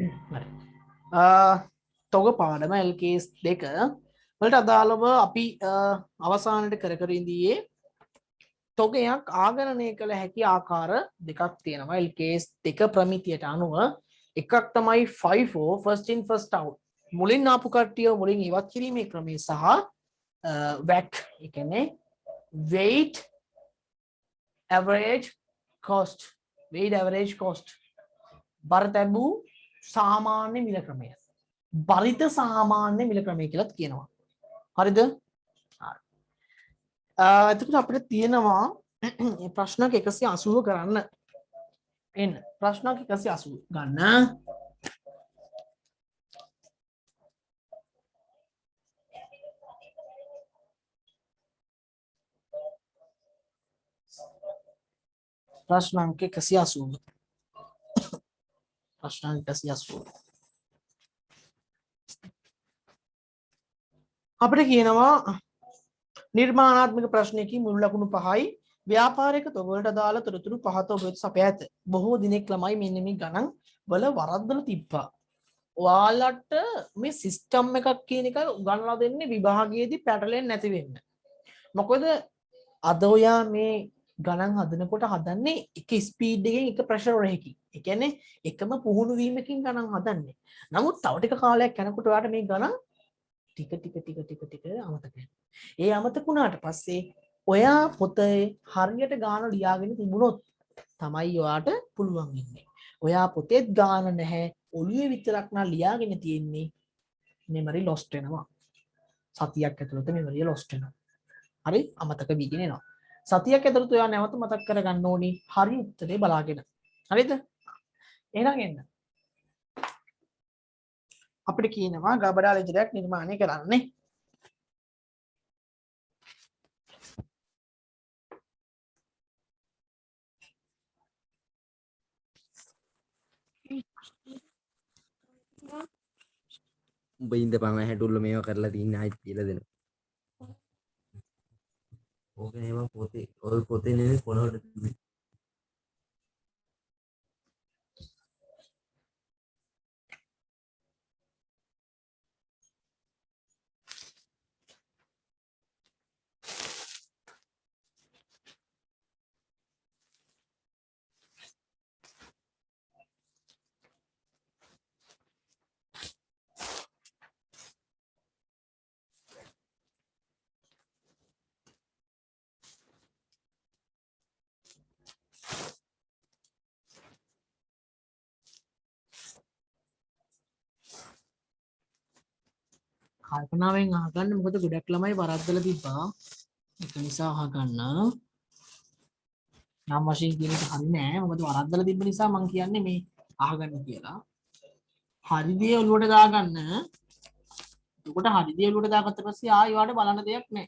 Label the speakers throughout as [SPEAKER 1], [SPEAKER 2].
[SPEAKER 1] හරි. තොග පාඩම LKS 2 වලට අදාළව අපි අවසානයේ කර ඉඳියේ තොගයක් ආගණනය කළ හැකි ආකාර දෙකක් තියෙනවා. LKS 2 ප්‍රමිතියට අනුව එකක් තමයි 5-4 first in first out. මුලින් ආපු කට්ටිය මුලින් ඉවත් කිරීමේ ක්‍රමය සහ WAC ඒ කියන්නේ weight average cost weight average cost බරතැබූ සාමාන්‍ය මිල ක්‍රමය. බරිත සාමාන්‍ය මිල ක්‍රමය කියලාත් කියනවා. හරිද? එතකොට අපිට තියෙනවා මේ ප්‍රශ්නක 180 කරන්න. එන්න ප්‍රශ්නක 180 ගන්න. ප්‍රශ්න අංක 180. ප්‍රශ්න අංක 180. අපිට කියනවා නිර්මාණාත්මක ප්‍රශ්නයකින් මුල් ලකුණු 5යි ව්‍යාපාරික තොග වලට අදාළ තොරතුරු පහත ඔබ වෙත සපයා ඇත. බොහෝ දිනෙක ළමයි මෙන්න මේ ගණන් වල වරද්දලා තිබ්බා. ඔයාලට මේ සිස්ටම් එකක් කියන එක උගන්වලා දෙන්නේ විභාගයේදී පැටලෙන්නේ නැති වෙන්න. මොකද අද ඔයා මේ ගණන් හදනකොට හදන්නේ එක ස්පීඩ් එකකින් එක ප්‍රෙෂර් එකකින්. ඒ කියන්නේ එකම පුහුණු වීමකින් ගණන් හදන්නේ. නමුත් තව ටික කාලයක් යනකොට ඔයාලට මේ ගණන් ටික අමතක වෙනවා. ඒ අමතක වුණාට පස්සේ ඔයා පොතේ හරියට ගාන ලියාගෙන තිබුණොත් තමයි ඔයාට පුළුවන් වෙන්නේ. ඔයා පොතේත් ගාන නැහැ ඔළුවේ විතරක් නා ලියාගෙන තියෙන්නේ මෙමරි ලොස්ට් වෙනවා. සතියක් ඇතුළත මෙමරිය ලොස්ට් වෙනවා. හරි අමතක වීගෙන එනවා. සතියක් ඇතුළත ඔයා නැවත මතක් කරගන්න ඕනි හරි උත්තරේ බලාගෙන. හරිද? එහෙනම් එන්න. අපිට කියනවා ගබඩා ලෙජරයක් නිර්මාණය කරන්න.
[SPEAKER 2] උඹ ඉඳපන් හැටුල්ල මේවා කරලා තින්නේ ආයිත් කියලා දෙනවා. ඕක නේ මම පොතේ ඔය පොතේ නෙමෙයි පොළොවට තිබ්බේ.
[SPEAKER 1] කල්පනාවෙන් අහගන්න මොකද ගොඩක් ළමයි වරද්දලා තිබ්බා. ඒක නිසා අහගන්න. නම් වශයෙන් කියන එක හරි නෑ. මොකද වරද්දලා තිබ්බ නිසා මම කියන්නේ මේ අහගන්න කියලා. හරි දේ ඔලුවට දාගන්න. එතකොට හරි දේ ඔලුවට දාගත්ත පස්සේ ආයෙ වාට බලන්න දෙයක් නෑ.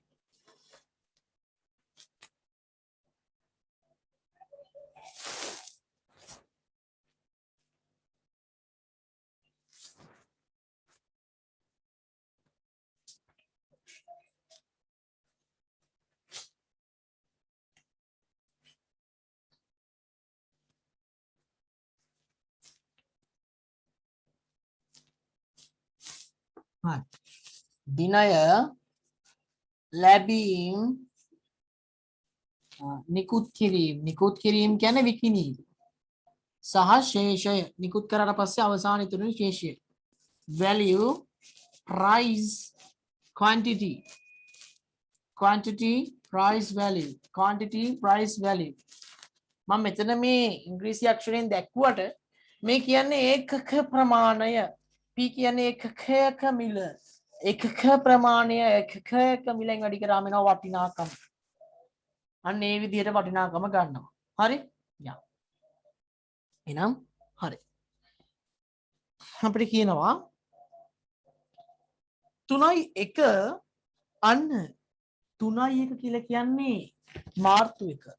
[SPEAKER 1] දිනය ලැබීම් නිකුත් කිරීම කියන්නේ විකිණීම සහ ශේෂය නිකුත් කරලා පස්සේ අවසාන ඉතුරු ශේෂය value price quantity price value මම මෙතන මේ ඉංග්‍රීසි අක්ෂරයෙන් දැක්ුවට මේ කියන්නේ ඒකක ප්‍රමාණය P කියන්නේ ඒකකයක මිල ඒකක ප්‍රමාණය ඒකකයක මිලෙන් වැඩි කරාම එනවා වටිනාකම. අන්න ඒ විදිහට වටිනාකම ගන්නවා. හරි? යා. එහෙනම් හරි. අපිට කියනවා 3.1 අන්න 3.1 කියලා කියන්නේ මාර්තු 1.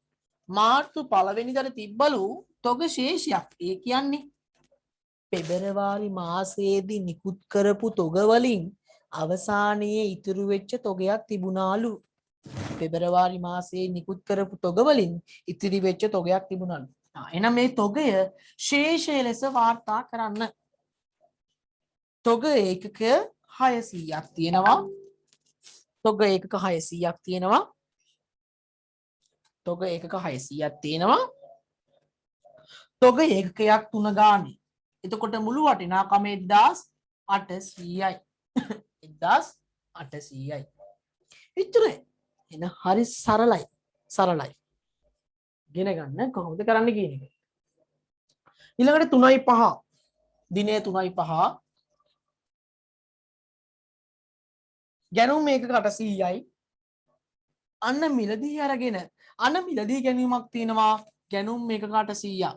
[SPEAKER 1] මාර්තු 1 වෙනිදාට තිබ්බලු තොග ශේෂයක්. ඒ කියන්නේ පෙබරවාරි මාසයේදී නිකුත් කරපු තොග වලින් අවසානයේ ඉතුරු වෙච්ච තොගයක් තිබුණාලු. පෙබරවාරි මාසයේ නිකුත් කරපු තොග වලින් ඉතිරි වෙච්ච තොගයක් තිබුණාලු. එහෙනම් මේ තොගය ශේෂය ලෙස වාර්තා කරන්න. තොග ඒකක 600ක් තියෙනවා. තොග ඒකක 600ක් තියෙනවා. තොග ඒකක 600ක් තියෙනවා. තොග ඒකකයක් 3 ගානේ. එතකොට මුළු වටිනාකම 1800යි. 1800යි. එච්චරයි. එන හරි සරලයි. සරලයි. ගෙන ගන්න කොහොමද කරන්න කියන එක. ඊළඟට 3.5 දිනේ 3.5 ගැනුම් මේකක 800යි. අන්න මිලදී අරගෙන අන්න මිලදී ගැනීමක් තියෙනවා. ගැනුම් මේකක 800ක්.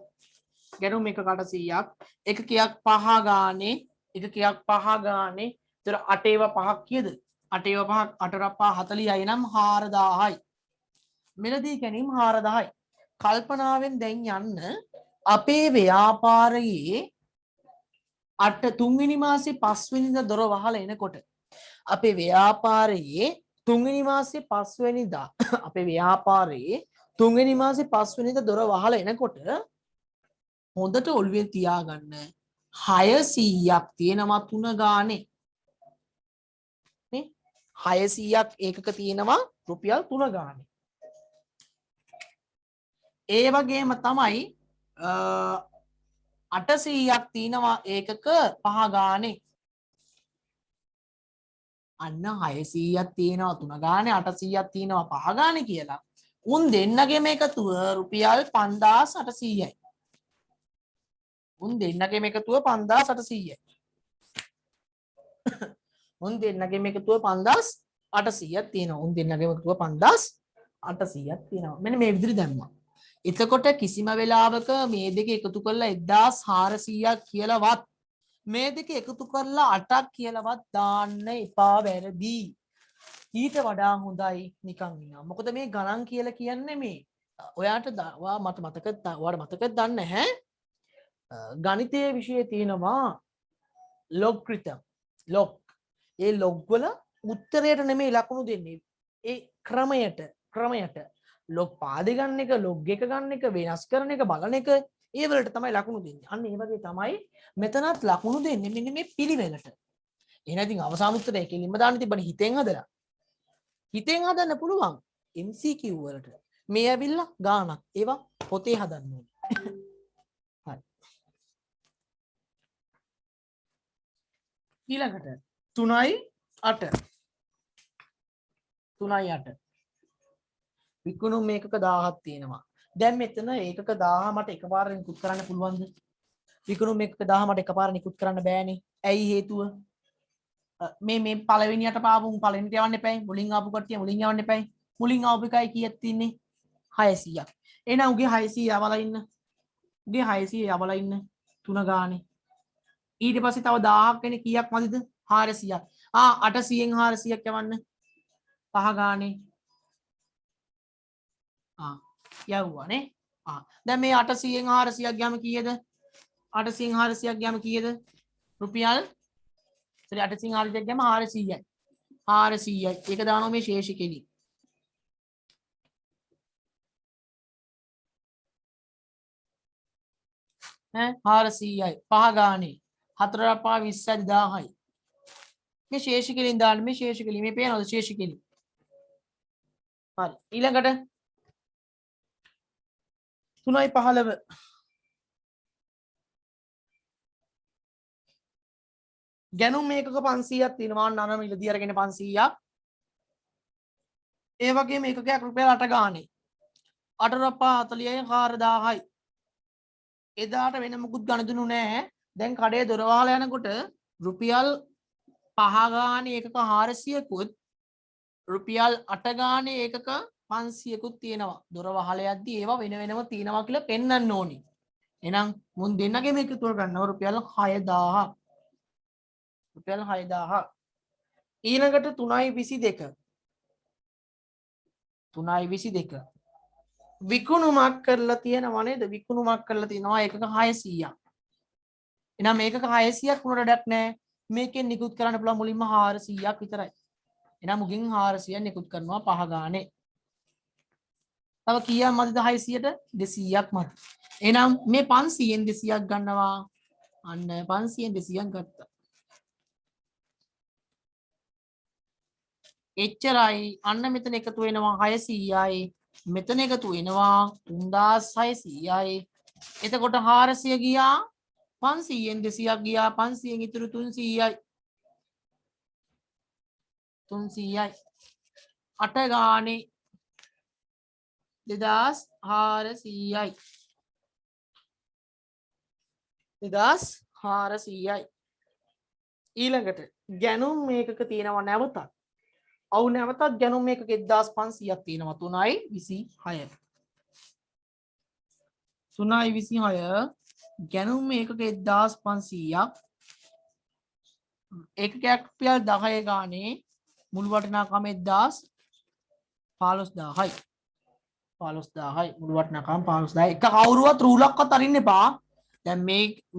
[SPEAKER 1] ගැනුම් මේකක 800ක්. එකකයක් 5 ගානේ එකකයක් 5 ගානේ. ඒතර 8 ඒවා 5ක් කීයද? 8 ඒවා 5ක් 8 5 40යි නම් 4000යි. මිලදී ගැනීම 4000යි. කල්පනාවෙන් දැන් යන්න අපේ ව්‍යාපාරයේ 3 වෙනි මාසේ 5 වෙනිදා දොර වහලා එනකොට අපේ ව්‍යාපාරයේ 3 වෙනි මාසේ 5 වෙනිදා අපේ ව්‍යාපාරයේ 3 වෙනි මාසේ 5 වෙනිදා දොර වහලා එනකොට හොඳට ඔළුවේ තියාගන්න 600ක් තියෙනවා 3 ගානේ නේ 600ක් ඒකක තියෙනවා රුපියල් 3 ගානේ. ඒ වගේම තමයි 800ක් තියෙනවා ඒකක 5 ගානේ. අන්න 600ක් තියෙනවා 3 ගානේ 800ක් තියෙනවා 5 ගානේ කියලා. උන් දෙන්නගේම එකතුව රුපියල් 5800යි. උන් දෙන්නගේම එකතුව 5800යි. උන් දෙන්නගේම එකතුව 5800ක් තියෙනවා. උන් දෙන්නගේම එකතුව 5800ක් තියෙනවා. මෙන්න මේ විදිහට දැම්මා. එතකොට කිසිම වෙලාවක මේ දෙක එකතු කරලා 1400ක් කියලාවත් මේ දෙක එකතු කරලා 8ක් කියලාවත් දාන්න එපා වැරදි. ඊට වඩා හොඳයි නිකන් ඉන්නවා. මොකද මේ ගණන් කියලා කියන්නේ මේ ඔයාට මට මතකද ඔයාට මතකද දන්නේ නැහැ. ගණිතයේ විෂය තියෙනවා log ක්‍රිතම්. log. ඒ log වල උත්තරයට නෙමෙයි ලකුණු දෙන්නේ. ඒ ක්‍රමයට log පාදේ ගන්න එක, log එක ගන්න එක, වෙනස් කරන එක, බලන එක ඒ වලට තමයි ලකුණු දෙන්නේ. අන්න ඒ වගේ තමයි මෙතනත් ලකුණු දෙන්නේ මෙන්න මේ පිළිවෙලට. එහෙනම් ඉතින් අවසාන උත්තරය කෙලින්ම දාන්න තිබ්බනේ හිතෙන් හදලා. හිතෙන් හදන්න පුළුවන් MCQ වලට. මේ ඇවිල්ලා ගානක්. ඒවා පොතේ හදන්න ඕනේ. හරි. ඊළඟට 3.8 3.8 විකුණුම් මේකක 1000ක් තියෙනවා. දැන් මෙතන ඒකක 1000 මට එකපාරට නිකුත් කරන්න පුළුවන්ද? විකුණුම් මේකක 1000 මට එකපාරට නිකුත් කරන්න බෑනේ. ඇයි හේතුව? මේ පළවෙනියට පාපුම් පළවෙනිට යවන්න එපායි. මුලින් ආපු කට්ටිය මුලින් යවන්න එපායි. මුලින් ආපු එකයි කීයක් තින්නේ? 600ක්. එහෙනම් උගේ 600 යවලා ඉන්න. උගේ 600 යවලා ඉන්න 3 ගානේ. ඊට පස්සේ තව 1000ක් වෙන කීයක් මදිද? 400ක්. 800න් 400ක් යවන්න. 5 ගානේ. යවුවානේ. දැන් මේ 800න් 400ක් ගියාම කීයද? 800න් 400ක් ගියාම කීයද? රුපියල් 800න් 400ක් ගියාම 400යි. 400යි. ඒක දානවා මේ ශේෂ කෙලි. 400යි. 5 ගානේ. 4 5 20යි 1000යි. මේ ශේෂ කෙලින් දාන්න මේ ශේෂ කෙලි. මේ පේනවද ශේෂ කෙලි? හරි. ඊළඟට 3.15 ගැනුම් මේකක 500ක් තියෙනවා නන මිලදී අරගෙන 500ක්. ඒ වගේම ඒකකයක් රුපියල් 8 ගානේ. 8 රපා 40යි 4000යි. එදාට වෙන මුකුත් ගණදුණු නැහැ. දැන් කඩේ දොර වහලා යනකොට රුපියල් 5 ගානේ ඒකක 400කුත් රුපියල් 8 ගානේ ඒකක 500කුත් තියෙනවා. දොර වහලා යද්දි ඒවා වෙන වෙනම තියෙනවා කියලා පෙන්වන්න ඕනි. එහෙනම් මුන් දෙන්නගේ මේක තුර ගන්නවා රුපියල් 6000ක්. රුපියල් 6000ක්. ඊළඟට 3.22 3.22 විකුණුමක් කරලා තියෙනවා නේද? විකුණුමක් කරලා තියෙනවා ඒකක 600ක්. එහෙනම් මේකක 600ක් උනට වැඩක් නැහැ. මේකෙන් නිකුත් කරන්න පුළුවන් මුලින්ම 400ක් විතරයි. එහෙනම් මුගින් 400ක් නිකුත් කරනවා 5 ගානේ. තව කීයක් මදිද 600ට? 200ක් මදි. එහෙනම් මේ 500න් 200ක් ගන්නවා. අන්න 500න් 200ක් ගත්තා. එච්චරයි. අන්න මෙතන එකතු වෙනවා 600යි. මෙතන එකතු වෙනවා 3600යි. එතකොට 400 ගියා 500ෙන් 200ක් ගියා 500ෙන් ඉතුරු 300යි. 300යි. 8 ගානේ 2400යි. 2400යි. ඊළඟට ගැනුම් මේකක තියෙනවා නැවතත්. ඔව් නැවතත් ගැනුම් මේකක 1500ක් තියෙනවා 3.26. 3.26 ගැනුම් මේකක 1500ක්. ඒකකයක් රුපියල් 10 ගානේ මුළු වටිනාකම 15000යි. 15000යි මුළු වටිනාකම 15000යි. එක කවුරුවත් රූලක්වත් අරින්න එපා. දැන්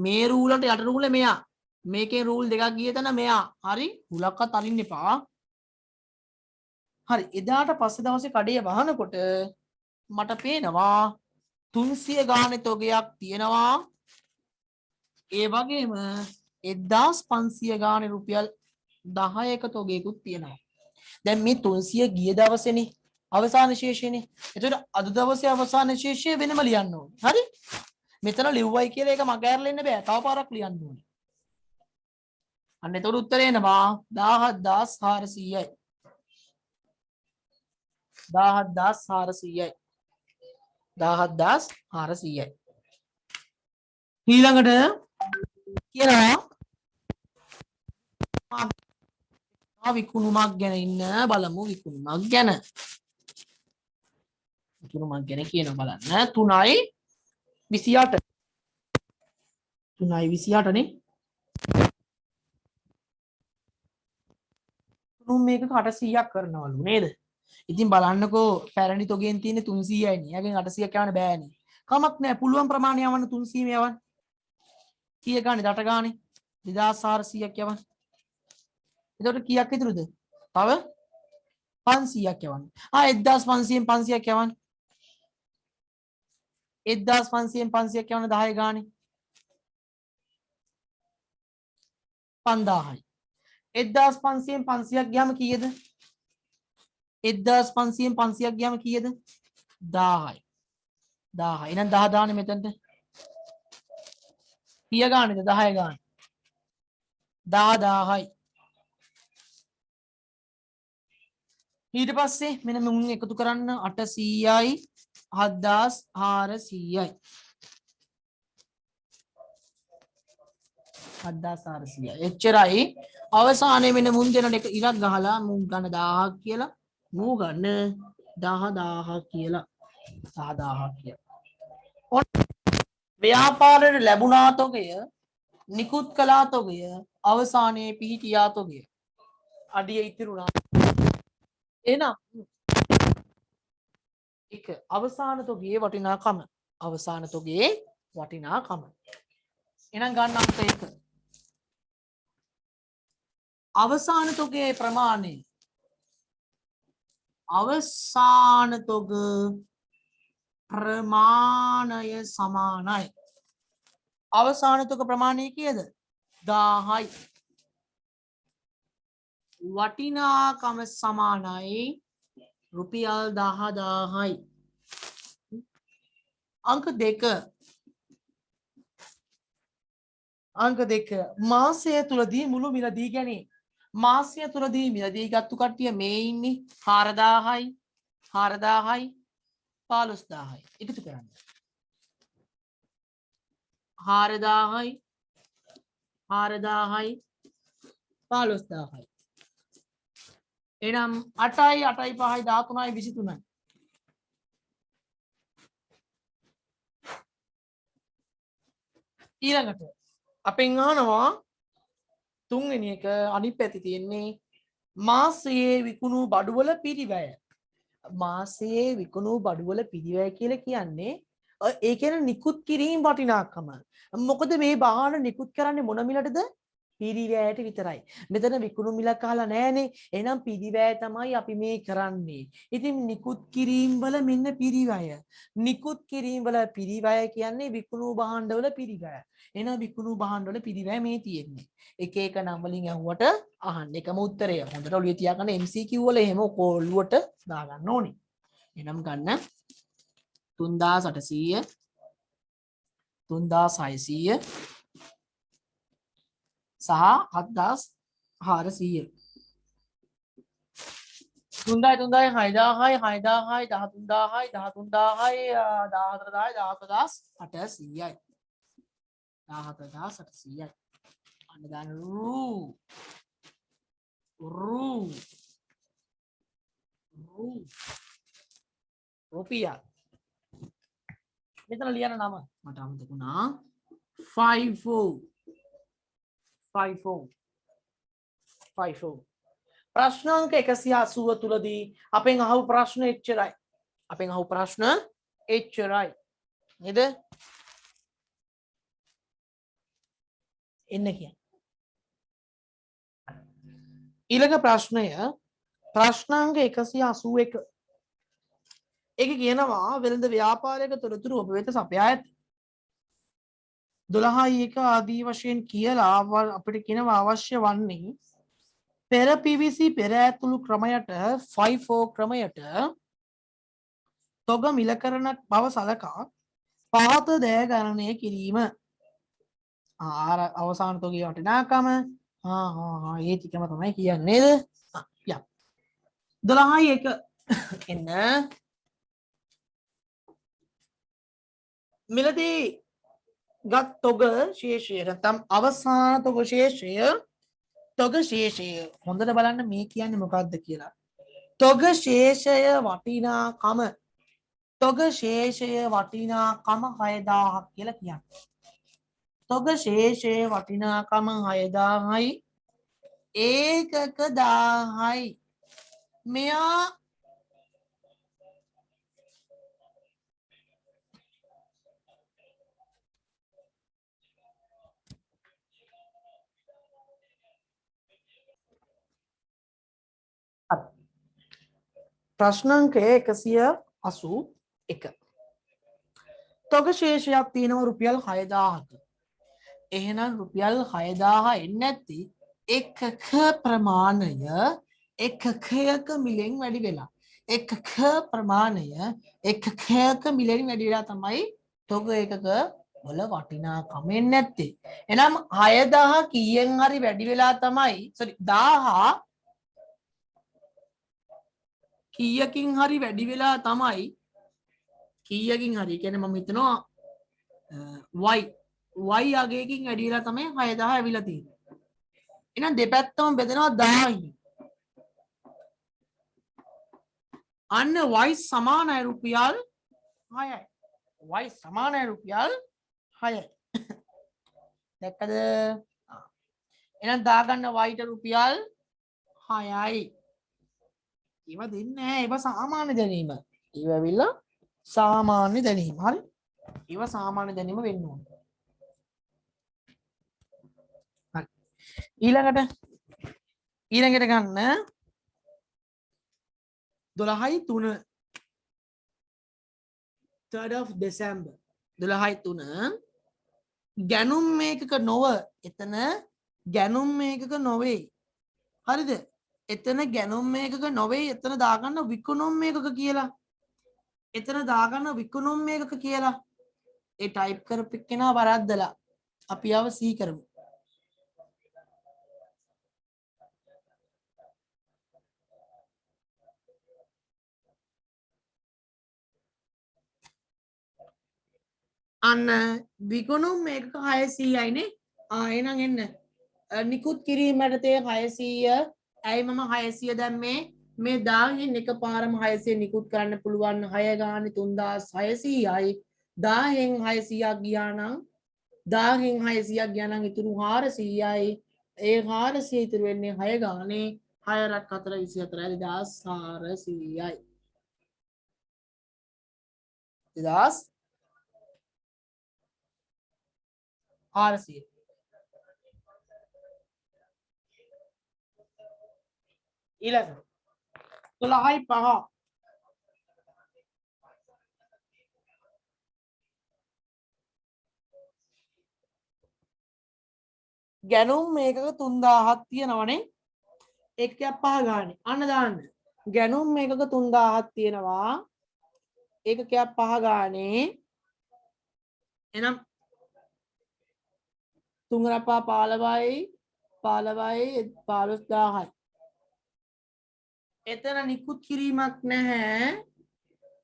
[SPEAKER 1] මේ රූලට යට රූලේ මෙයා. මේකේ රූල් දෙකක් ගිය තැන මෙයා. හරි? රූලක්වත් අරින්න එපා. හරි. එදාට පස්සේ දවසේ කඩේ වහනකොට මට පේනවා 300 ගානේ තොගයක් තියෙනවා. ඒ වගේම 1500 ගානේ රුපියල් 10ක තොගයකුත් තියෙනවා. දැන් මේ 300 ගිය දවසේනේ අවසාන ශේෂයනේ. එතකොට අද දවසේ අවසාන ශේෂය වෙනම ලියන්න ඕනේ. හරි? මෙතන ලිව්වයි කියලා ඒක මගහැරලා ඉන්න බෑ. තව පාරක් ලියන්න ඕනේ. අන්න එතකොට උත්තරේ එනවා 17400යි. 17400යි. 17400යි. ඊළඟට කියනවා විකුණුමක් ගැන ඉන්න බලමු. විකුණුමක් ගැන කියන බලන්න 3.28 3.28 නේ. තුන් මේක 800ක් කරනවලු නේද? ඉතින් බලන්නකෝ පැරණි තොගෙන් තියෙන්නේ 300යි නේ. යගෙන් 800ක් යවන්න බෑනේ. කමක් නැහැ. පුළුවන් ප්‍රමාණය යවන්න 300 යවන්න. කීය ගානේ 8 ගානේ 2400ක් යවන්න. එතකොට කීයක් ඉතුරුද? තව 500ක් යවන්න. 1500න් 500ක් යවන්න. 1500න් 500ක් යවන්න 10 ගානේ 5000යි. 1500න් 500ක් ගියාම කීයද? 1500න් 500ක් ගියාම කීයද? 1000යි. 1000. එහෙනම් 10 දාන්නේ මෙතනට. කීය ගානේද? 10 ගාන. 10000යි. ඊට පස්සේ මෙන්න මුන් එකතු කරන්න 800යි 7400යි. 7400යි. එච්චරයි. අවසානයේ මෙන්න මුන් දෙන එක ඉරක් ගහලා මුන් ගන්න 1000ක් කියලා මූ ගන්න 10000ක් කියලා 10000ක් කියලා. ව්‍යාපාරයට ලැබුණා තොගය නිකුත් කළා තොගය අවසානයේ පිහිටියා තොගය අඩිය ඉතිරුණා. එහෙනම් එක අවසාන තොගයේ වටිනාකම අවසාන තොගයේ වටිනාකම. එහෙනම් ගන්න අංක 1. අවසාන තොගයේ ප්‍රමාණය අවසාන තොග ප්‍රමාණය සමානයි. අවසාන තොග ප්‍රමාණය කීයද? 1000යි. වටිනාකම සමානයි රුපියල් 10000යි. අංක 2. අංක 2 මාසය තුලදී මුළු මිලදී ගැනීම. මාසය තුලදී මිලදී ගත්තු කට්ටිය මේ ඉන්නේ 4000යි 4000යි 15000යි. එකතු කරන්න. 4000යි 4000යි 15000යි. එනම් 8යි 8යි 5යි 13යි 23යි. ඊළඟට අපෙන් අහනවා තුන්වෙනි එක අනිත් පැත්තේ තියෙන්නේ මාසයේ විකුණු බඩුවල පිරිවැය. මාසයේ විකුණු බඩුවල පිරිවැය කියලා කියන්නේ ඒ කියන්නේ නිකුත් කිරීම වටිනාකම. මොකද මේ බාහන නිකුත් කරන්නේ මොන මිලටද? පිරිවැයට විතරයි. මෙතන විකුණු මිලක් අහලා නැහනේ. එහෙනම් පිරිවැය තමයි අපි මේ කරන්නේ. ඉතින් නිකුත් කිරීම වල මෙන්න පිරිවැය. නිකුත් කිරීම වල පිරිවැය කියන්නේ විකුණු භාණ්ඩ වල පිරිවැය. එහෙනම් විකුණු භාණ්ඩ වල පිරිවැය මේ තියෙන්නේ. එක එක නම් වලින් අහුවට අහන්න. එකම උත්තරය. හොඳට ඔළුවේ තියාගන්න MCQ වල එහෙම ඔළුවට දාගන්න ඕනේ. එනම් ගන්න 3800 3600 සහ 7400 3යි 3යි 6000යි 6000යි 13000යි 13000යි 14000යි 14800යි අන්න දාන්න රුපියල් මෙතන ලියන නම මට අමතක වුණා 54 ප්‍රශ්න අංක 180 තුලදී අපෙන් අහපු ප්‍රශ්න එච්චරයි. අපෙන් අහපු ප්‍රශ්න එච්චරයි. නේද? එන්න කියන්නේ. ඊළඟ ප්‍රශ්නය ප්‍රශ්න අංක 181. ඒක කියනවා වෙළඳ ව්‍යාපාරයක තොරතුරු ඔබ වෙත සපයා ඇත. 12 ආදී වශයෙන් කියලා අපිට කියනවා අවශ්‍ය වන්නේ පෙර PVC පෙර ඇතුළු ක්‍රමයට 54 ක්‍රමයට තොග මිල කරන බව සලකා පහත දෑ ගණනය කිරීම. අවසාන තොගේ වටිනාකම ඒ ටිකම තමයි කියන්නේ නේද? යම් 12 එන්න මිලදී ගත් තොග ශේෂය නැත්නම් අවසාන තොග ශේෂය හොඳට බලන්න මේ කියන්නේ මොකක්ද කියලා. තොග ශේෂය වටිනාකම 6000ක් කියලා කියන්නේ. තොග ශේෂයේ වටිනාකම 6000යි ඒකක 1000යි. මෙයා ප්‍රශ්න අංකය 181. තොග ශේෂයක් තියෙනවා රුපියල් 6000ක. එහෙනම් රුපියල් 6000 එන්නේ නැති එකක ප්‍රමාණය එකකයක මිලෙන් වැඩි වෙලා. එකක ප්‍රමාණය එකකයක මිලෙන් වැඩි වෙලා තමයි තොග එකක වල වටිනාකම එන්නේ නැත්තේ. එහෙනම් 6000 කීයෙන් හරි වැඩි වෙලා තමයි 1000 කීයකින් හරි වැඩි වෙලා තමයි කීයකින් හරි කියන්නේ මම හිතනවා y අගයකින් වැඩි වෙලා තමයි 6000 ඇවිල්ලා තියෙන්නේ. එහෙනම් දෙපැත්තම බෙදෙනවා 1000යි. අන්න y සමානයි රුපියල් 6යි. y සමානයි රුපියල් 6යි. දැක්කද? එහෙනම් දාගන්න y ට රුපියල් 6යි. ඒව දෙන්නේ නැහැ. ඒව සාමාන්‍ය දැනීම. ඒව ඇවිල්ලා සාමාන්‍ය දැනීම. හරි? ඒව සාමාන්‍ය දැනීම වෙන්න ඕනේ. හරි. ඊළඟට ගන්න 12/3 3rd of December 12/3 ගැනුම් මේකක නොව එතන ගැනුම් මේකක නොවේ. හරිද? එතන ගැනුම් මේකක නොවේ. එතන දාගන්න විකුණුම් මේකක කියලා. එතන දාගන්න විකුණුම් මේකක කියලා. ඒ ටයිප් කරපු කෙනා වරද්දලා අපි ආව සී කරමු. අන්න විකුණුම් මේකක 600යි නේ. එහෙනම් එන්න නිකුත් කිරීමට තේ 600. ඇයි මම 600 දැම්මේ? මේ 1000න් එකපාරම 600 නිකුත් කරන්න පුළුවන් 6 ගානේ 3600යි. 1000න් 600ක් ගියා නම් 1000න් 600ක් ගියා නම් ඉතුරු 400යි. ඒ 400 ඉතුරු වෙන්නේ 6 ගානේ 6 4 24යි 2400යි. 2400. ඊළඟ 12යි 5 ගැනුම් මේකක 3000ක් තියෙනවනේ එකක් 5 ගානේ අන්න දාන්න ගැනුම් මේකක 3000ක් තියෙනවා ඒකකයක් 5 ගානේ එනම් 3 15යි 15000යි එතන නිකුත් කිරීමක් නැහැ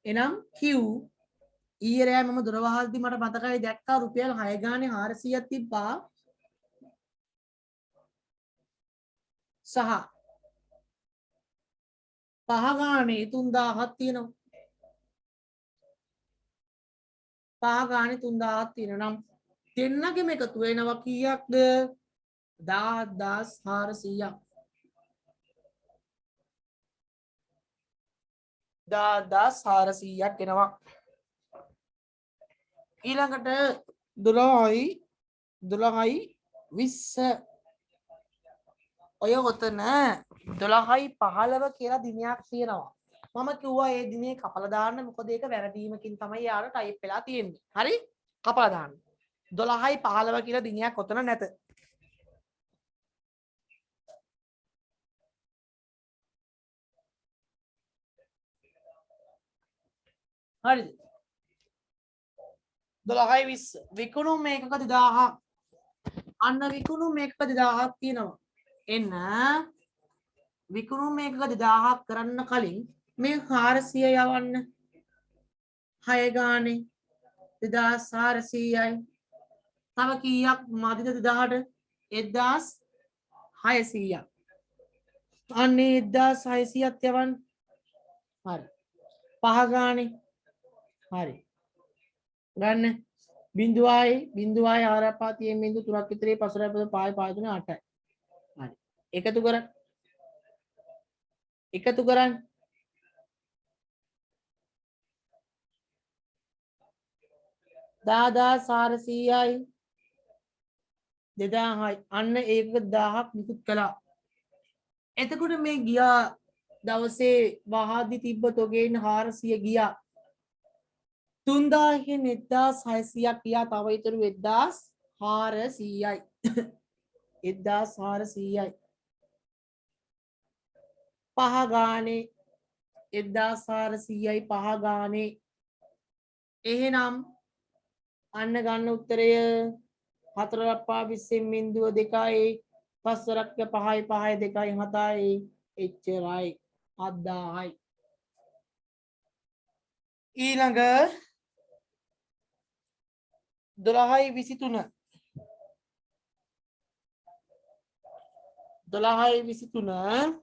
[SPEAKER 1] එනම් Q ඊයේ රෑ මම දොර වහල්දි මට මතකයි දැක්කා රුපියල් 6 ගානේ 400ක් තිබ්බා සහ 5 ගානේ 3000ක් තියෙනවා 5 ගානේ 3000ක් තියෙනවා නම් දෙන්නගෙම එකතු වෙනවා කීයක්ද 10400ක් 10400ක් එනවා ඊළඟට 12යි 20 ඔය ඔතන 12යි 15 කියලා දිනයක් තියෙනවා මම කිව්වා ඒ දිනේ කපලා දාන්න මොකද ඒක වැරදීමකින් තමයි යාර ටයිප් වෙලා තියෙන්නේ හරි කපලා දාන්න 12යි 15 කියලා දිනයක් ඔතන නැත හරිද 12යි 20 විකුණුම් මේකක 2000ක් අන්න විකුණුම් මේකක 2000ක් තියෙනවා එන්න විකුණුම් මේකක 2000ක් කරන්න කලින් මේ 400 යවන්න 6 ගානේ 2400යි තව කීයක් මදිද 2000ට 1600ක් අන්නේ 1600ක් යවන්න හරි 5 ගානේ හරි ගන්න බිඳුවයි ආරපා තියෙන බිඳු 3ක් විතරේ පසුරයි පද පායි පායි තුන 8යි හරි එකතු කරන්න 10400යි 2000යි අන්න ඒක 1000ක් නිකුත් කළා එතකොට මේ ගියා දවසේ වහද්දි තිබ්බ තොගෙන් 400 ගියා 3000න් 1600ක් ගියා තව ඉතුරු 1400යි 1400යි 5 ගානේ 1400යි 5 ගානේ එහෙනම් අන්න ගන්න උත්තරය 4 ලප්පා 20 බිඳුව 2යි 5 වරක්ක 5යි 5යි 2යි 7යි එච්චරයි 7000යි ඊළඟ 12යි 23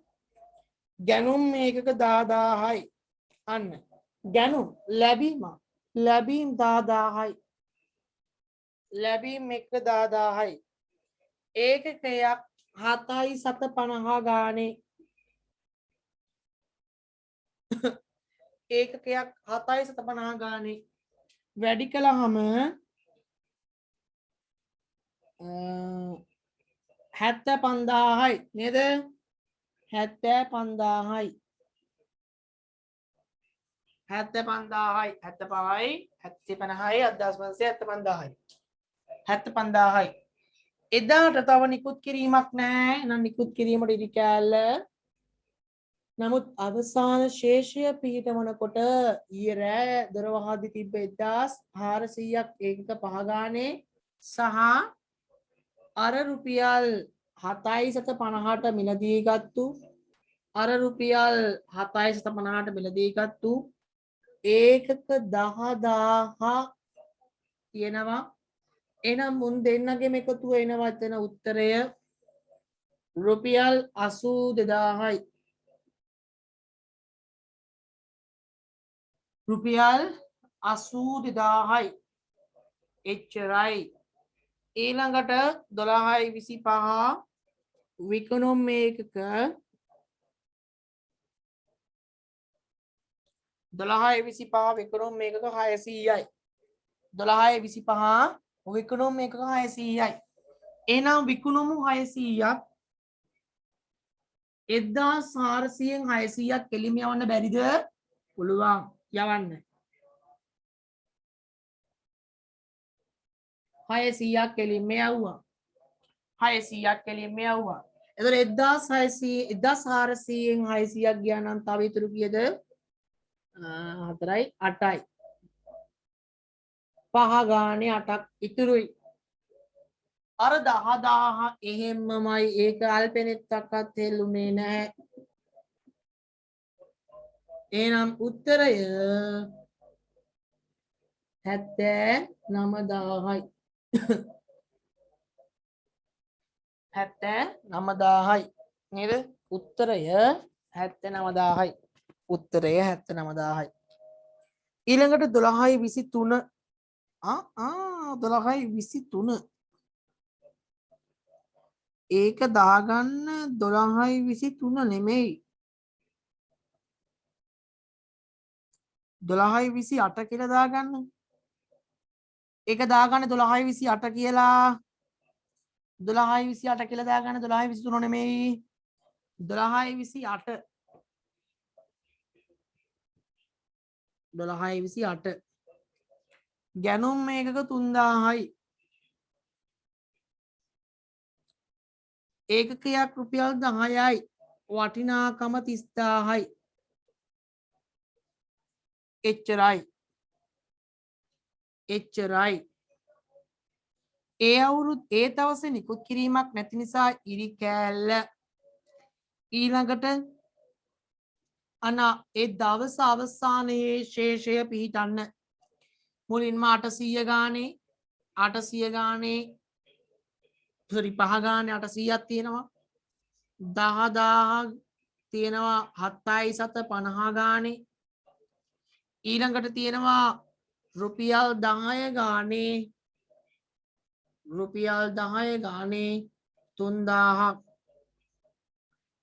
[SPEAKER 1] ගැනුම් මේකක 10000යි අන්න ගැනුම් ලැබීම 10000යි ලැබීම් එක 10000යි ඒකකයක් 750 ගානේ ඒකකයක් 750 ගානේ වැඩි කළාම 75000යි නේද 75000යි 75000යි 75යි 750යි 10550යි 75000යි එදාට තව නිකුත් කිරීමක් නැහැ එහෙනම් නිකුත් කිරීමට ඉරි කෑල්ල නමුත් අවසාන ශේෂය පිහිටවනකොට ඊයේ රෑ දොර වහද්දි තිබ්බ 1400ක් ඒකක 5 ගානේ සහ අර රුපියල් 750ට මිලදී ගත්තු අර රුපියල් 750ට මිලදී ගත්තු ඒකක 10000 තියෙනවා එහෙනම් මුන් දෙන්නගෙම එකතුව එනවා එතන උත්තරය රුපියල් 82000යි රුපියල් 82000යි එච්චරයි ඊළඟට 12යි 25 විකුණුම් මේකක 12යි 25 විකුණුම් මේකක 600යි 12යි 25 විකුණුම් මේකක 600යි එහෙනම් විකුණුම් 600ක් 1400න් 600ක් කෙලිම යවන්න බැරිද? පුළුවන්. යවන්න. 600ක් කෙලිම යවුවා. 600ක් කෙලිම යවුවා. එතකොට 1400න් 600ක් ගියා නම් තව ඉතුරු කීයද? 4යි 8යි. 5 ගානේ 8ක් ඉතුරුයි. අර 10000 එහෙම්මමයි ඒක අල්පෙනෙත්තක්වත් හෙල්ලුනේ නැහැ. එහෙනම් උත්තරය 79000යි. 79000යි නේද? උත්තරය 79000යි. උත්තරය 79000යි. ඊළඟට 12:23 12:23 ඒක දාගන්න 12:23 නෙමෙයි 12:28 කියලා දාගන්න. ඒක දාගන්න 12:28 කියලා 12:28 කියලා දාගන්න 12:23 නෙමෙයි 12:28 12:28 ගැනුම් මේකක 3000යි. ඒකකයක් රුපියල් 10යි. වටිනාකම 30000යි. එච්චරයි. එච්චරයි. ඒ දවසේ නිකුත් කිරීමක් නැති නිසා ඉරි කෑල්ල ඊළඟට ඒ දවස අවසානයේ ශේෂය පිහිටන්න. මුලින්ම 800 ගානේ 800 ගානේ sorry 5 ගානේ 800ක් තියෙනවා. 10000 තියෙනවා 7යි 7 50 ගානේ. ඊළඟට තියෙනවා රුපියල් 10 ගානේ රුපියල් 10 ගානේ 3000ක්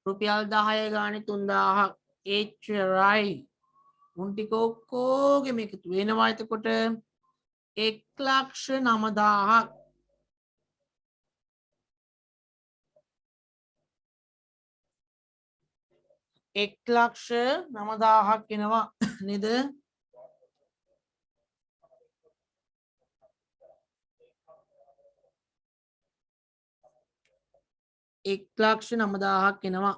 [SPEAKER 1] රුපියල් 10 ගානේ 3000ක් එච්චරයි. උන් ටික ඔක්කොගෙම එකතු වෙනවා එතකොට 1,90,000ක්. එක්ලක්ෂ 9000ක් එනවා නේද? එක්ලක්ෂ 9000ක් එනවා.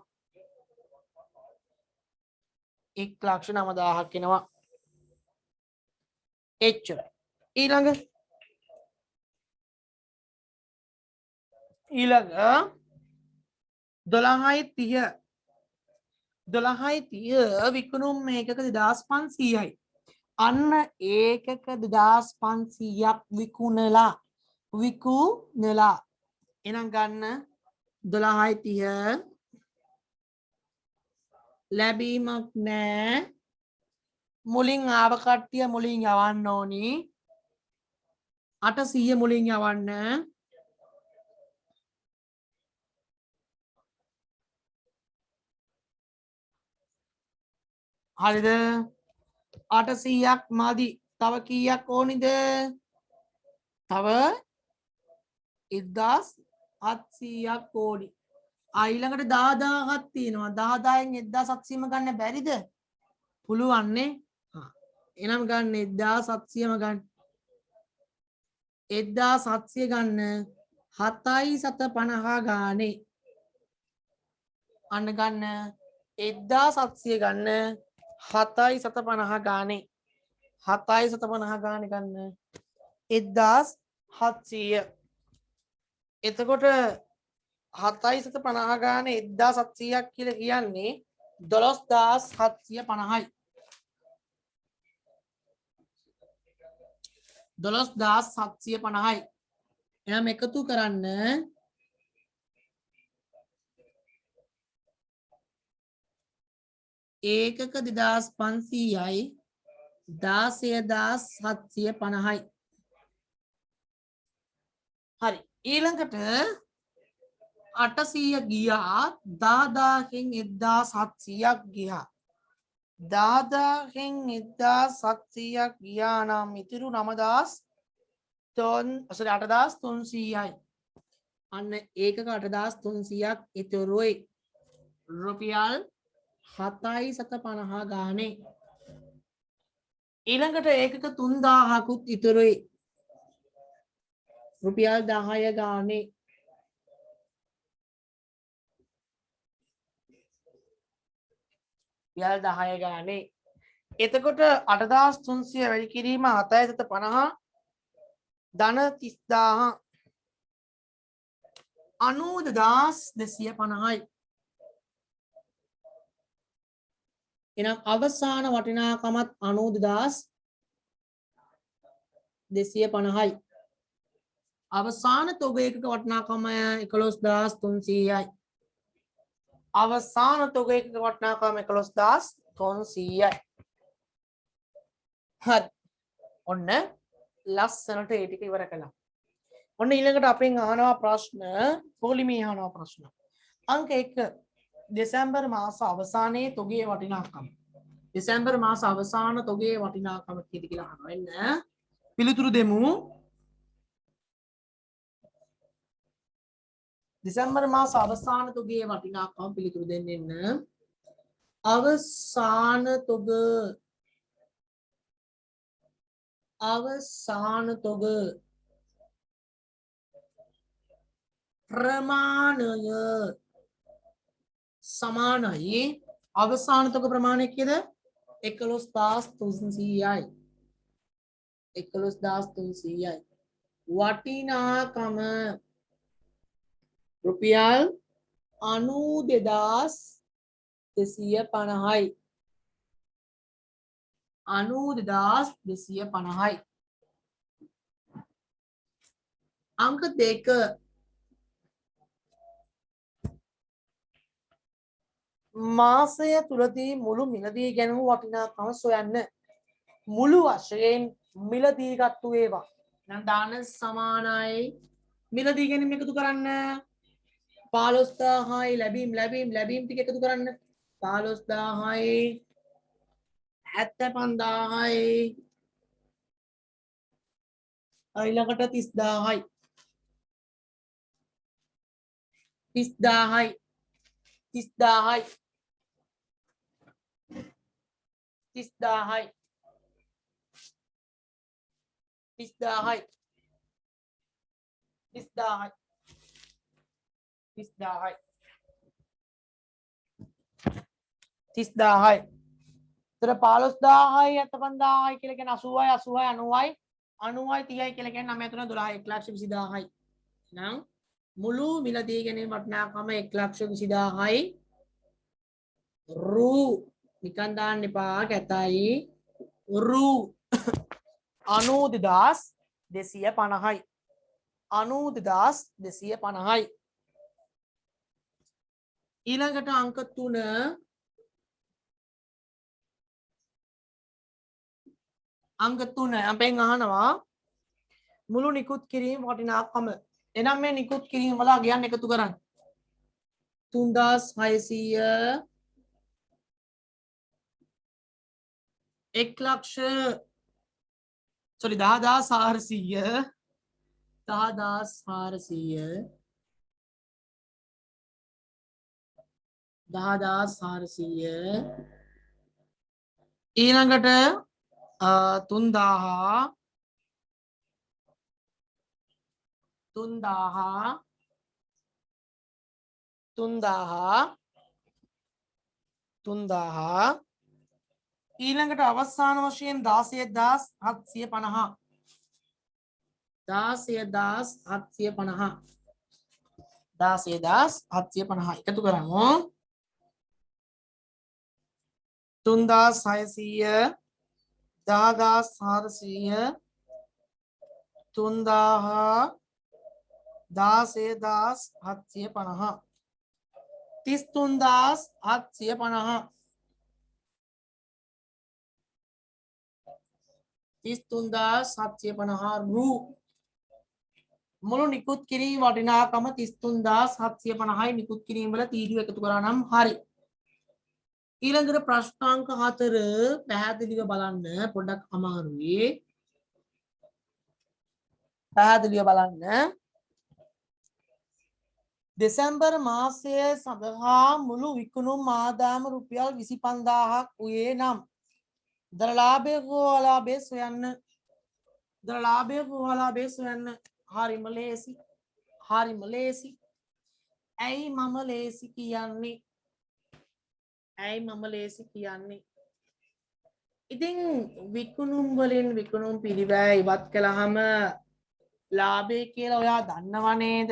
[SPEAKER 1] 1,90,000ක් එනවා. එච්චරයි. ඊළඟ 12:30 12:30 විකුණුම් මේකක 2500යි. අන්න ඒකක 2500ක් විකුණලා එහෙනම් ගන්න 12:30 ලැබීමක් නෑ. මුලින් ආව කට්ටිය මුලින් යවන්න ඕනි. 800 මුලින් යවන්න. හරිද? 800ක් මදි. තව කීයක් ඕනිද? තව 1700ක් ඕනි. ඊළඟට 10000ක් තියෙනවා. 10000න් 1700ම ගන්න බැරිද? පුළුවන් නේ. එහෙනම් ගන්න 1700ම ගන්න. 1700 ගන්න 7යි 750 ගානේ. අන්න ගන්න 1700 ගන්න 7යි 750 ගානේ. 7යි 750 ගානේ ගන්න 1700. එතකොට 7යි 750 ගානේ 1700ක් කියලා කියන්නේ 12750යි. 12750යි. එහෙනම් එකතු කරන්න ඒකක 2500යි 16750යි. හරි. ඊළඟට 800 ගියා 10000කින් 1700ක් ගියා. 10000කින් 1700ක් ගියා නම් ඉතුරු 8300යි. අන්න ඒකක 8300ක් ඉතුරුයි. රුපියල් 750 ගානේ. ඊළඟට ඒකක 3000කුත් ඉතුරුයි. රුපියල් 10 ගානේ. රුපියල් 10 ගානේ. එතකොට 8300 වැඩි කිරීම 750 ධන 30000 90250යි. එනම් අවසාන වටිනාකමත් 92250යි. අවසාන තොගයක වටිනාකම 11300යි. අවසාන තොගයක වටිනාකම 11300යි. හරි. ඔන්න ලස්සනට ඒ ටික ඉවර කළා. ඔන්න ඊළඟට අපෙන් අහනවා ප්‍රශ්න පොලිමේ අහනවා ප්‍රශ්න. අංක 1 දෙසැම්බර් මාස අවසානයේ තොගේ වටිනාකම. දෙසැම්බර් මාස අවසාන තොගේ වටිනාකම කීයද කියලා අහනවා. එන්න පිළිතුරු දෙමු. දෙසැම්බර් මාස අවසාන තොගේ වටිනාකම පිළිතුරු දෙන්න එන්න. අවසාන තොග ප්‍රමාණය සමානයි. අවසාන තොග ප්‍රමාණය කීයද? 11300යි. 11300යි. වටිනාකම රුපියල් 92250යි. 92250යි. අංක 2 මාසය තුලදී මුළු මිලදී ගැනීම වටිනාකම සොයන්න. මුළු වශයෙන් මිලදී ගත්තු ඒවා නම් දාන සමානයි මිලදී ගැනීම එකතු කරන්න 15000යි ලැබීම් ටික එකතු කරන්න 15000යි 75000යි ඊළඟට 30000යි 30000යි 30000යි 30000යි 30000යි 30000යි 30000යි 30000යි. තර 15000යි 75000යි කියලා කියන්නේ 80යි 80යි 90යි 90යි 30යි කියලා කියන්නේ 9 3 12යි 120000යි. එහෙනම් මුළු මිලදී ගැනීම වටිනාකම 120000යි. රූ නිකන් දාන්න එපා කැතයි. රූ 92250යි. 92250යි. ඊළඟට අංක 3 අපෙන් අහනවා මුළු නිකුත් කිරීම වටිනාකම. එනම් මේ නිකුත් කිරීම වල අගයන් එකතු කරන්න. 3600 1,00,000 sorry 10400 ඊළඟට 3000 ඊළඟට අවසාන වශයෙන් 16750 16750 එකතු කරමු 3600 10400 3000 16750 33750 33750 රූ මුළු නිකුත් කිරීම වටිනාකම 33750යි. නිකුත් කිරීම වල තීරුව එකතු කරා නම් හරි. ඊළඟට ප්‍රශ්නාංක 4 පැහැදිලිව බලන්න පොඩ්ඩක් අමාරුයි. පැහැදිලිව බලන්න දෙසැම්බර් මාසය සඳහා මුළු විකුණුම් ආදායම රුපියල් 25000ක් වූයේ නම් දරලාභය හෝ අලාභය සොයන්න. දරලාභය හෝ අලාභය සොයන්න. හරිම ලේසි. හරිම ලේසි. ඇයි මම ලේසි කියන්නේ? ඇයි මම ලේසි කියන්නේ? ඉතින් විකුණුම් වලින් විකුණුම් පිරිවැය ඉවත් කළාම ලාභය කියලා ඔයා දන්නව නේද?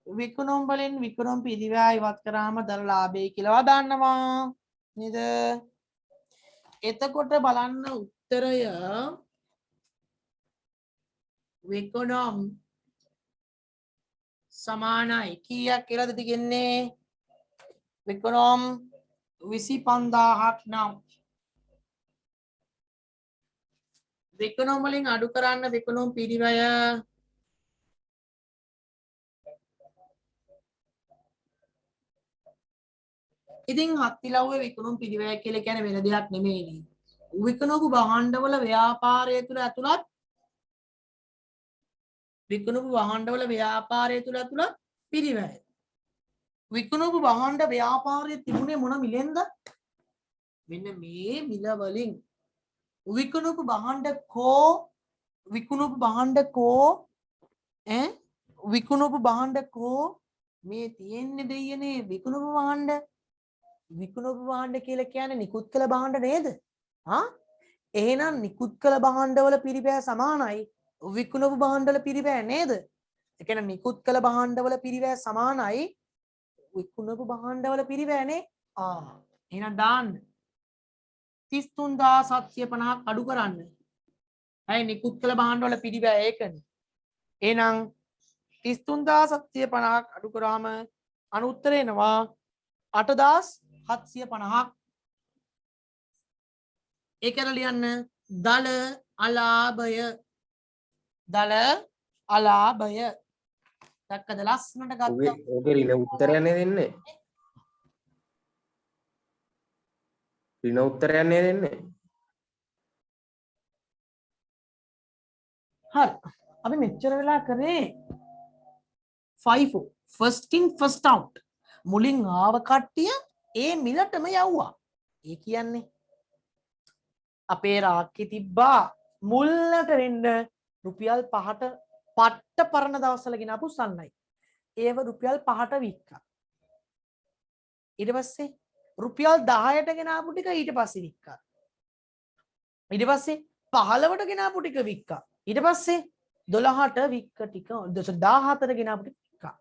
[SPEAKER 1] විකුණුම් වලින් විකුණුම් පිරිවැය ඉවත් කරාම දර ලාභය කියලා දන්නවා නේද? එතකොට බලන්න උත්තරය විකුණුම් සමානයි කීයක් කියලාද තියෙන්නේ? විකුණුම් 25000ක් නම් විකුණුම් වලින් අඩු කරන්න විකුණුම් පිරිවැය ඉතින් හත්තිලව්වේ විකුණුම් පිරිවැය කියලා කියන්නේ වෙන දෙයක් නෙමෙයිනේ. විකුණපු භාණ්ඩවල ව්‍යාපාරය තුල ඇතුළත් විකුණපු භාණ්ඩවල ව්‍යාපාරය තුල ඇතුළත් පිරිවැය. විකුණපු භාණ්ඩ ව්‍යාපාරයේ තිබුණේ මොන මිලෙන්ද? මෙන්න මේ මිල වලින්. විකුණපු භාණ්ඩ කෝ විකුණපු භාණ්ඩ කෝ විකුණපු භාණ්ඩ කෝ මේ තියෙන්නේ දෙයනේ විකුණපු භාණ්ඩ. විකුණපු භාණ්ඩ කියලා කියන්නේ නිකුත් කළ භාණ්ඩ නේද? එහෙනම් නිකුත් කළ භාණ්ඩවල පිරිවැය සමානයි විකුණපු භාණ්ඩවල පිරිවැය නේද? ඒ කියන්නේ නිකුත් කළ භාණ්ඩවල පිරිවැය සමානයි විකුණපු භාණ්ඩවල පිරිවැයනේ. එහෙනම් දාන්න 33750ක් අඩු කරන්න. ඇයි නිකුත් කළ භාණ්ඩවල පිරිවැය ඒකනේ. එහෙනම් 33750ක් අඩු කරාම අනුත්තර එනවා 8750ක්. ඒකල ලියන්න දල අලාභය. දල අලාභය. දැක්කද ලස්සනට ගත්තා.
[SPEAKER 3] ඕකේ ඍණ උත්තරයක් නේ දෙන්නේ. ඍණ උත්තරයක් නේ දෙන්නේ.
[SPEAKER 1] හරි. අපි මෙච්චර වෙලා කරේ 5 first in first out. මුලින් ආව කට්ටිය ඒ මිලටම යවුවා. ඒ කියන්නේ අපේ රාක්කේ තිබ්බා මුල්ලට වෙන්න රුපියල් 5ට පට්ට පරණ දවස්වල ගෙනාපු සල්ලයි. ඒව රුපියල් 5ට වික්කා. ඊට පස්සේ රුපියල් 10ට ගෙනාපු ටික ඊට පස්සේ වික්කා. ඊට පස්සේ 15ට ගෙනාපු ටික වික්කා. ඊට පස්සේ 12ට වික්ක ටික 17ට ගෙනාපු ටික වික්කා.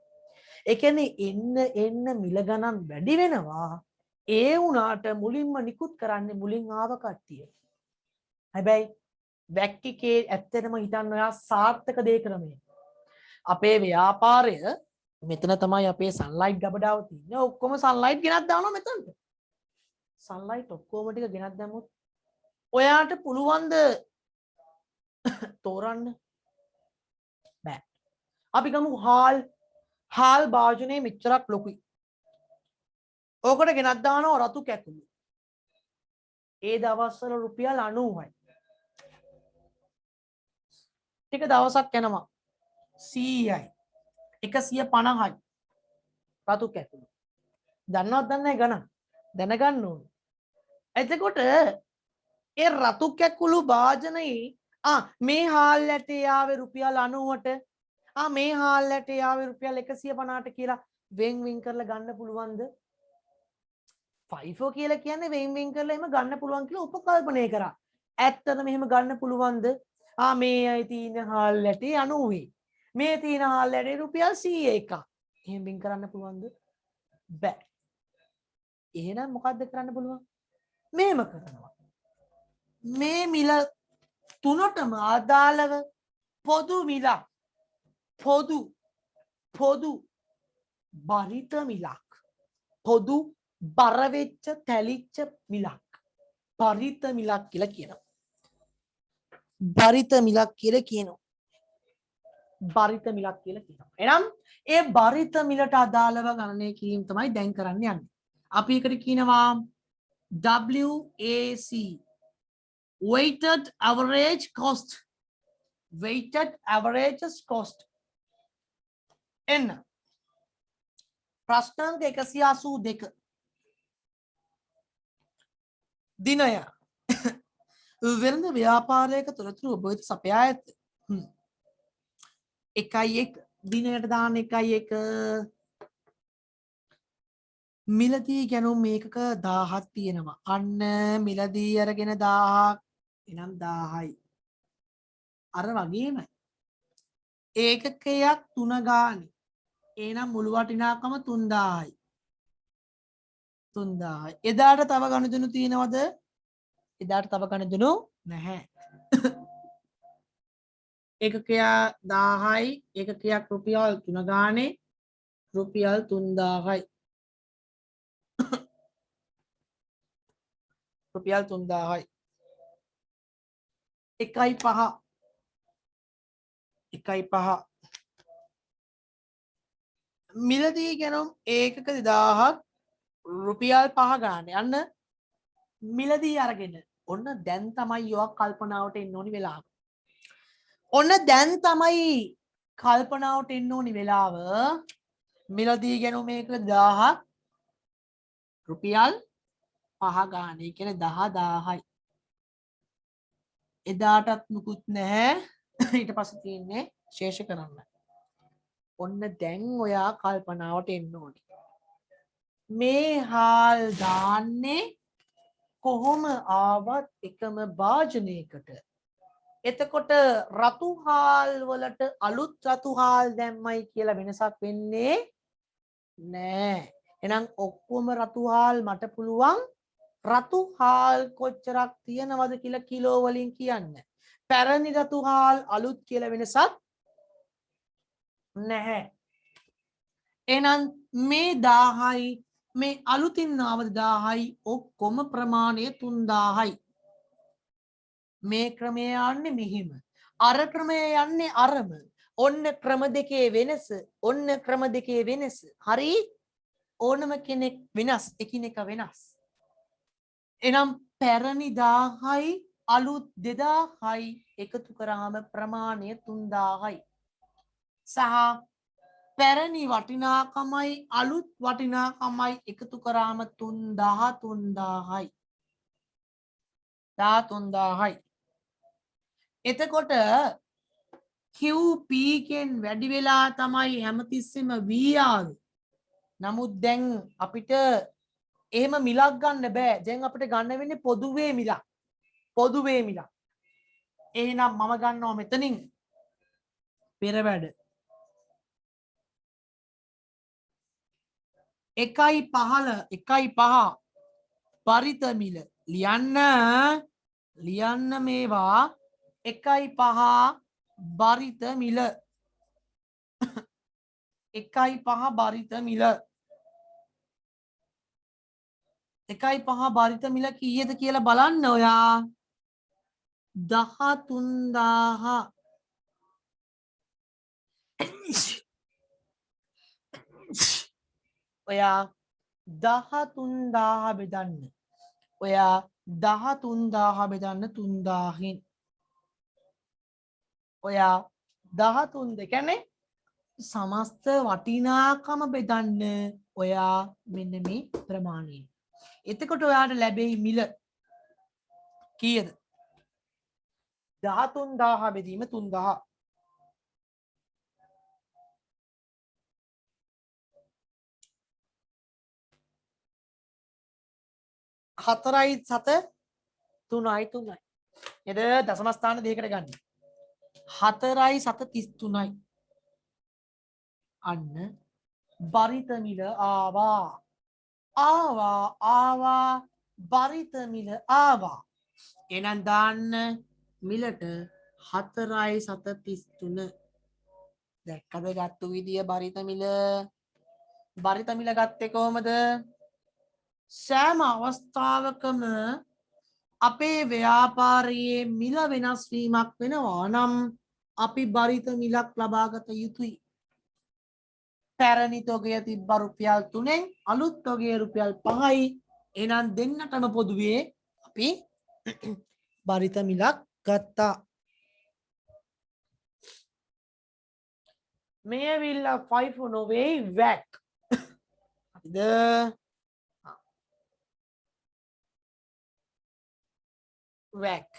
[SPEAKER 1] ඒ කියන්නේ එන්න මිල ගණන් වැඩි වෙනවා. ඒ වුණාට මුලින්ම නිකුත් කරන්නේ මුලින් ආව කට්ටිය. හැබැයි වැක්කිකේ ඇත්තටම හිතන්න ඔයා සාර්ථක දේ ක්‍රමය. අපේ ව්‍යාපාරය මෙතන තමයි අපේ සන්ලයිට් ගබඩාව තියෙන්නේ. ඔක්කොම සන්ලයිට් ගෙනත් දානවා මෙතනට. සන්ලයිට් ඔක්කොම ටික ගෙනත් දැම්මොත් ඔයාට පුළුවන් ද තෝරන්න? බෑ. අපි ගමු හාල් භාජනයේ මෙච්චරක් ලොකුයි. ඕකට ගෙනත් දානවා රතු කැකුළු. ඒ දවස්වල රුපියල් 90යි. ටික දවසක් යනවා 100යි 150යි රතු කැකුළු. දන්නවද දන්නේ ගණන්? දැනගන්න ඕනේ. එතකොට ඒ රතු කැකුළු භාජනයේ මේ හාල් ඇටේ ආවේ රුපියල් 90ට මේ හාල් ඇටේ ආවේ රුපියල් 150ට කියලා වෙන් කරලා ගන්න පුළුවන්ද? FIFO කියලා කියන්නේ වෙන් කරලා එහෙම ගන්න පුළුවන් කියලා උපකල්පනය කරා. ඇත්තටම එහෙම ගන්න පුළුවන්ද? මේ අය තියෙන හාල් ඇටේ 90. මේ තියෙන හාල් ඇටේ රුපියල් 101ක්. එහෙම වෙන් කරන්න පුළුවන්ද? බෑ. එහෙනම් මොකද්ද කරන්න පුළුවන්? මේම කරනවා. මේ මිල තුනටම අදාළව පොදු මිලක් පොදු බරිත මිලක් පොදු බර වෙච්ච තැලිච්ච මිලක් බරිත මිලක් කියලා කියනවා. බරිත මිලක් කියලා කියනවා. බරිත මිලක් කියලා කියනවා. එහෙනම් ඒ බරිත මිලට අදාළව ගණනය කිරීම තමයි දැන් කරන්න යන්නේ. අපි එකට කියනවා WAC weighted average cost. weighted average cost. එන්න ප්‍රශ්නාංක 182 දිනය වෙළඳ ව්‍යාපාරයක තොරතුරු ඔබ වෙත සපයා ඇත. 1.1 දිනයට දාන්න 1.1 මිලදී ගැනුම් මේකක 1000ක් තියෙනවා. අන්න මිලදී අරගෙන 1000ක් එනම් 1000යි. අර වගේමයි. ඒකකයක් 3 ගානේ. එහෙනම් මුළු වටිනාකම 3000යි. 3000යි. එදාට තව ගණුදුණු තියෙනවද? එදාට තව ගණුදුණු නැහැ. ඒකකයක් 1000යි. ඒකකයක් රුපියල් 3 ගානේ. රුපියල් 3000යි. රුපියල් 3000යි. 1.5 1.5 මිලදී ගැනුම් ඒකක 2000ක් රුපියල් 5 ගානේ. අන්න මිලදී අරගෙන ඔන්න දැන් තමයි යොක් කල්පනාවට එන්න ඕනි වෙලාව. ඔන්න දැන් තමයි කල්පනාවට එන්න ඕනි වෙලාව. මිලදී ගැනුම මේක 1000ක් රුපියල් 5 ගානේ. කියන්නේ 10000යි. එදාටත් මුකුත් නැහැ. ඊට පස්සේ තියෙන්නේ ශේෂ කරන්න. ඔන්න දැන් ඔයා කල්පනාවට එන්න ඕනි. මේ හාල් දාන්නේ කොහොම ආවත් එකම භාජනයකට. එතකොට රතු හාල් වලට අලුත් රතු හාල් දැම්මයි කියලා වෙනසක් වෙන්නේ නෑ. එහෙනම් ඔක්කොම රතු හාල් මට පුළුවන් රතු හාල් කොච්චරක් තියෙනවද කියලා කිලෝ වලින් කියන්න. පැරණි රතු හාල් අලුත් කියලා වෙනසක් නැහැ. එහෙනම් මේ 1000යි මේ අලුතින් ආවද 1000යි ඔක්කොම ප්‍රමාණය 3000යි. මේ ක්‍රමය යන්නේ මෙහිම. අර ක්‍රමය යන්නේ අරම. ඔන්න ක්‍රම දෙකේ වෙනස. ඔන්න ක්‍රම දෙකේ වෙනස. හරි? ඕනම කෙනෙක් වෙනස්. එකිනෙක වෙනස්. එනම් පැරණි 1000යි අලුත් 2000යි එකතු කරාම ප්‍රමාණය 3000යි. සහ පැරණි වටිනාකමයි අලුත් වටිනාකමයි එකතු කරාම 3000යි. 3000යි. එතකොට QP කෙන් වැඩි වෙලා තමයි හැමතිස්සෙම V ආවේ. නමුත් දැන් අපිට එහෙම මිලක් ගන්න බෑ. දැන් අපිට ගන්න වෙන්නේ පොදුවේ මිලක්. පොදුවේ මිලක්. එහෙනම් මම ගන්නවා මෙතනින් පෙර වැඩ 1.5 පරිත මිල ලියන්න මේවා 1.5 බරිත මිල 1.5 බරිත මිල 1.5 බරිත මිල කීයද කියලා බලන්න ඔයා 13000 ඔයා 13000 බෙදන්න. ඔයා 13000 බෙදන්න 3000න්. ඔයා 13 කියන්නේ සමස්ත වටිනාකම බෙදන්න ඔයා මෙන්න මේ ප්‍රමාණය. එතකොට ඔයාට ලැබෙයි මිල කීයද? 13000 බෙදීම 3000. හතරයි සත 3යි. එද දශම ස්ථාන දෙකකට ගන්න. 4යි සත 33යි. අන්න බරිත මිල ආවා බරිත මිල ආවා. එහෙනම් දාන්න මිලට 4යි සත 33. දැක්කද ගත්තු විදිය බරිත මිල ගත්තේ කොහමද? සෑම අවස්ථාවකම අපේ ව්‍යාපාරයේ මිල වෙනස් වීමක් වෙනවා නම් අපි බරිත මිලක් ලබාගත යුතුයි. පැරණි තොගය තිබ්බ රුපියල් 3න් අලුත් තොගය රුපියල් 5යි. එහෙනම් දෙන්නටම පොදුවේ අපි බරිත මිලක් ගත්තා. මේ ඇවිල්ලා FIFO නොවේ වැක්. හරිද? වැක්.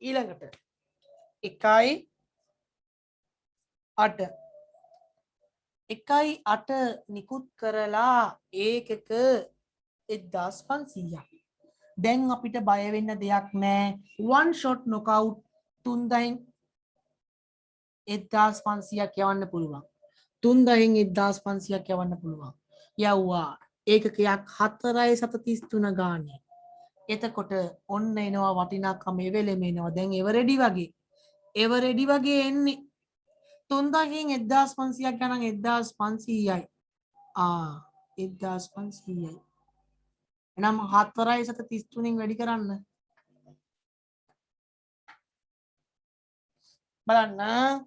[SPEAKER 1] ඊළඟට 1.8 1.8 නිකුත් කරලා ඒකක 1500ක්. දැන් අපිට බය වෙන්න දෙයක් නැහැ. one shot knockout 3000න් 1500ක් යවන්න පුළුවන්. 3000න් 1500ක් යවන්න පුළුවන්. යවුවා ඒකකයක් 4.33 ගානේ. එතකොට ඔන්න එනවා වටිනාකම එවෙලෙම එනවා. දැන් එවරෙඩි වගේ. එවරෙඩි වගේ එන්නේ 3000න් 1500ක් ගණන් 1500යි. 1500යි. එනම් 4.33න් වැඩි කරන්න. බලන්න.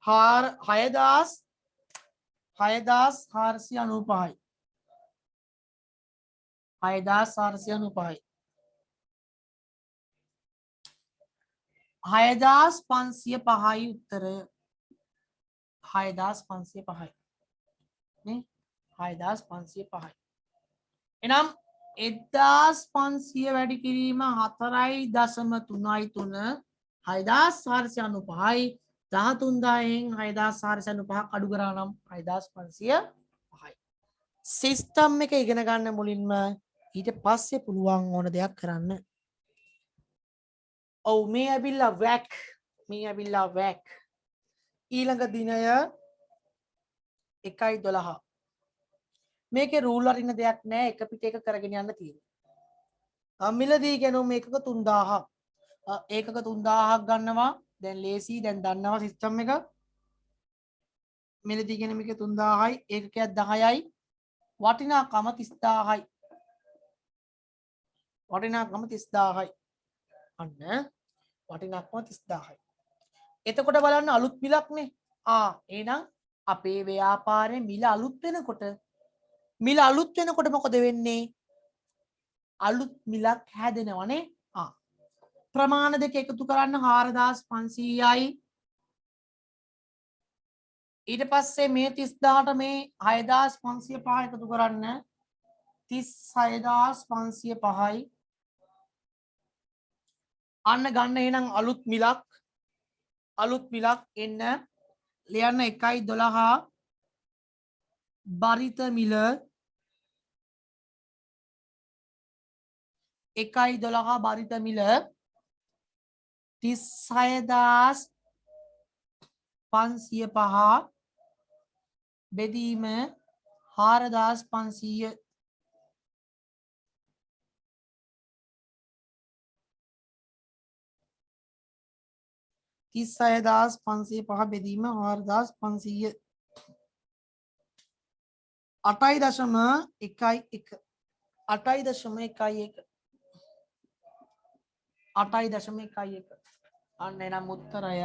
[SPEAKER 1] 6495යි. 6495යි. 6505යි උත්තරය. 6505යි. නේ? 6505යි. එනම් 1500 වැඩි කිරීම 4.33 6495යි 13000න් 6495ක් අඩු කරා නම් 6505යි. සිස්ටම් එක ඉගෙන ගන්න මුලින්ම ඊට පස්සේ පුළුවන් ඕන දෙයක් කරන්න. ඔව් මේ ඇවිල්ලා වැක්. මේ ඇවිල්ලා වැක්. ඊළඟ දිනය 1.12. මේකේ රූල් අරින්න දෙයක් නැහැ. එක පිට එක කරගෙන යන්න තියෙනවා. මිලදී කියනොම ඒකක 3000ක්. ඒකක 3000ක් ගන්නවා. දැන් ලේසි. දැන් දන්නවා සිස්ටම් එක. මිලදී කියන මේක 3000යි. ඒකකයක් 10යි. වටිනාකම 30000යි. වටිනාකම 30000යි. අන්න වටිනාකම 30000යි. එතකොට බලන්න අලුත් මිලක්නේ. එහෙනම් අපේ ව්‍යාපාරේ මිල අලුත් වෙනකොට මොකද වෙන්නේ? අලුත් මිලක් හැදෙනවනේ. ප්‍රමාණ දෙක එකතු කරන්න 4500යි. ඊට පස්සේ මේ 30000ට මේ 6505 එකතු කරන්න 36505යි. අන්න ගන්න එහෙනම් අලුත් මිලක් එන්න ලියන්න 1.12 බරිත මිල 1.12 බරිත මිල 36505 බෙදීම 4500 36505 බෙදීම 4500 8.11 8.11 අන්න එනම් උත්තරය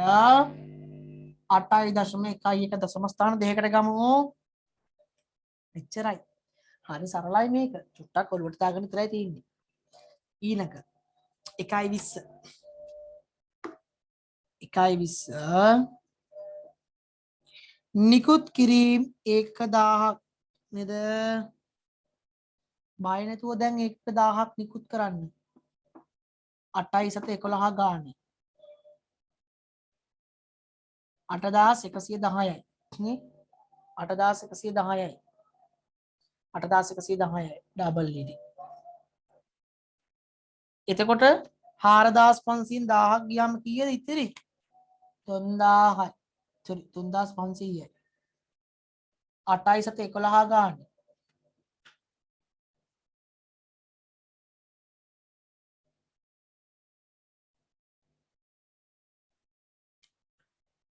[SPEAKER 1] 8.11 දශම ස්ථාන දෙකකට ගමු. එච්චරයි. හරි සරලයි මේක. චුට්ටක් ඔලුවට දාගෙන විතරයි තියෙන්නේ. ඊළඟ 1.20 නිකුත් කිරීම 1000ක් නේද? බය නැතුව දැන් 1000ක් නිකුත් කරන්න. 8.11 ගානේ 8110යි නේ? 8110යි 8110යි ඩබල් ලිඩි. එතකොට 4500න් 1000ක් ගියාම කීයද ඉතිරි? 3000යි. sorry 3500යි. 8.11 ගානේ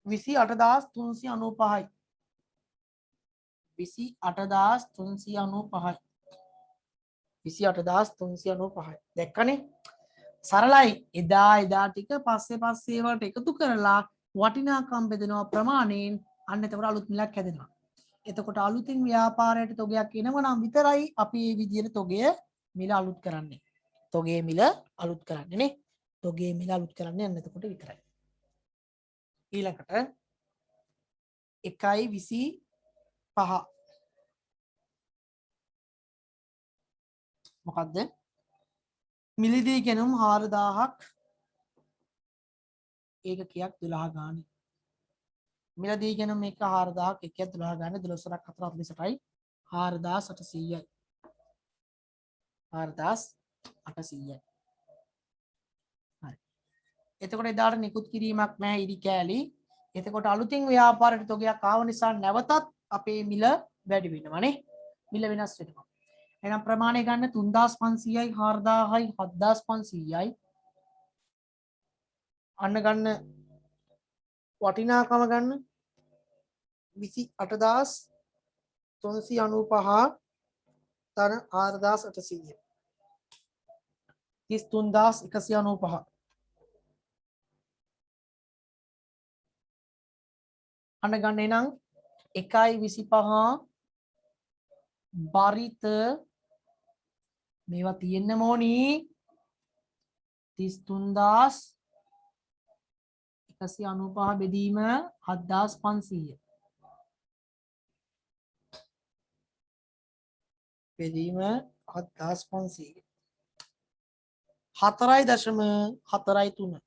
[SPEAKER 1] 28395යි. 28395යි. 28395යි. දැක්කනේ? සරලයි. එදා ටික පස්සේ වලට එකතු කරලා වටිනාකම් බෙදෙනවා ප්‍රමාණයෙන්. අන්න එතකොට අලුත් මිලක් හැදෙනවා. එතකොට අලුතින් ව්‍යාපාරයට තොගයක් එනවා නම් විතරයි අපි මේ විදිහට තොගය මිල අලුත් කරන්නේ. තොගේ මිල අලුත් කරන්නේ නේ. තොගේ මිල අලුත් කරන්නේ අන්න එතකොට විතරයි. ඊළඟට 1.25 මොකක්ද මිලදී ගැනුම් 4000ක් ඒකකයක් 12 ගානේ මිලදී ගැනුම් එක 4000ක් එකයක් 12 ගානේ 12 4 48යි 4800යි 4800යි හරි එතකොට එදාට නිකුත් කිරීමක් නැහැ ඉරි කෑලි එතකොට අලුතින් ව්‍යාපාරයට තොගයක් ආව නිසා නැවතත් අපේ මිල වැඩි වෙනවනේ මිල වෙනස් වෙනවා එහෙනම් ප්‍රමාණය ගන්න 3500යි 4000යි 7500යි අන්න ගන්න වටිනාකම ගන්න 28395 තන 4800 33195 අන්න ගන්න එනම් 1.25 බරිත මේවා තියෙන්න ඕනි 33195 බෙදීම 7500 බෙදීම 7500 4.43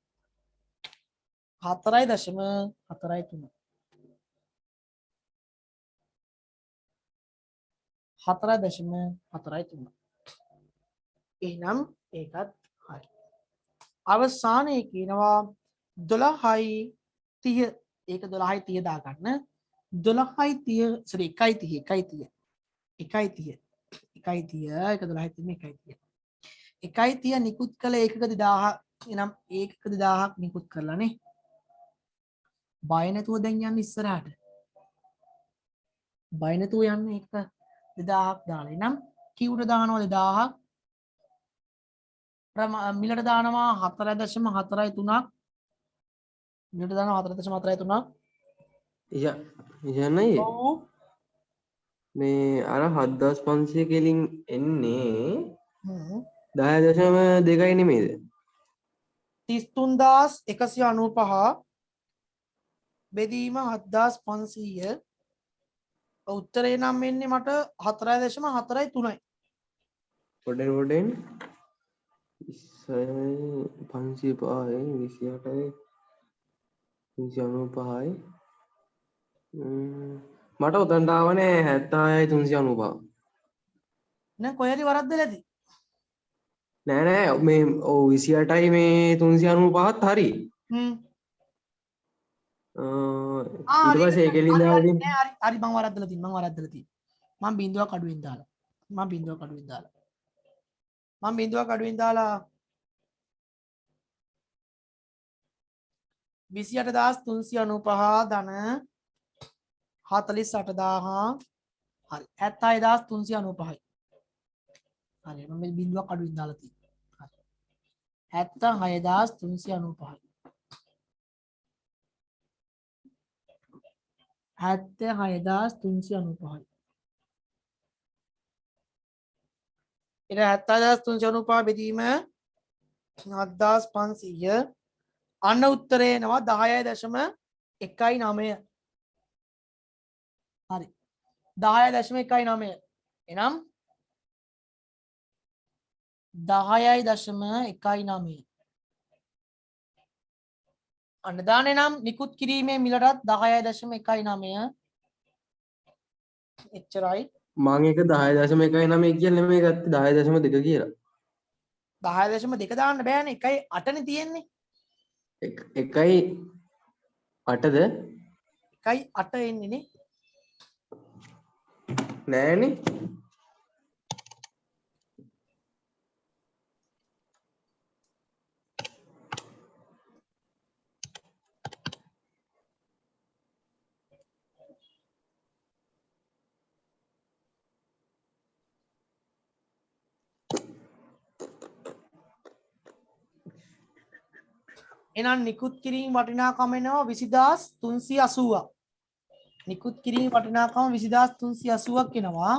[SPEAKER 1] 4.43 4.43 එහෙනම් ඒකත් හරි අවසානයේ කියනවා 12.30 ඒක 12.30 දාගන්න 12.30 sorry 1.30 1.30 එක 12.30 1.30 නිකුත් කළ ඒකක 2000 එනම් ඒකක 2000ක් නිකුත් කරලානේ බය නැතුව දැන් යන්න ඉස්සරහට බය නැතුව යන්න ඒක 2000ක් දාලා එනම් කිව්වට දානවා 2000ක් මිලට දානවා 4.43ක් මිලට දානවා 4.43ක්
[SPEAKER 3] යන්නයි
[SPEAKER 1] ඔව්
[SPEAKER 3] මේ අර 7500 කෙලින් එන්නේ
[SPEAKER 1] හ්ම්
[SPEAKER 3] 10.2යි නෙමෙයිද
[SPEAKER 1] 33195 බෙදීම 7500 උත්තරේ නම් එන්නේ මට 4.43යි
[SPEAKER 3] පොඩෙන් 505යි 28යි 395යි මට උතන්ට ආවනේ 76යි 395
[SPEAKER 1] නෑ කොහේරි වරද්දලා ඇති
[SPEAKER 3] නෑ මේ ඔව් 28යි මේ 395ත් හරි
[SPEAKER 1] හ්ම්
[SPEAKER 3] ඊට පස්සේ ඒ කෙලින් දාලා තියෙන්නේ
[SPEAKER 1] නෑ හරි මම වරද්දලා තියෙනවා මම බින්දුවක් අඩුවෙන් දාලා මම බින්දුවක් අඩුවෙන් දාලා 28395 ධන 48000 හරි 76395යි හරි මම මේ බින්දුවක් අඩුවෙන් දාලා තියෙනවා හරි 76395යි 76395යි එන 70395 බෙදීම 7500 අන්න උත්තරේ එනවා 10.19 හරි 10.19 එනම් 10.19 අන්න දාන්නේ නම් නිකුත් කිරීමේ මිලටත් 10.19 එච්චරයි
[SPEAKER 3] මම එක 10.19 කියලා නෙමෙයි ගත්තේ 10.2 කියලා
[SPEAKER 1] 10.2 දාන්න බෑනේ 1.8නේ තියෙන්නේ
[SPEAKER 3] 1.8ද
[SPEAKER 1] 1.8 එන්නේ නේ
[SPEAKER 3] නෑනේ
[SPEAKER 1] එහෙනම් නිකුත් කිරීම වටිනාකම එනවා 20380ක් නිකුත් කිරීම වටිනාකම 20380ක් එනවා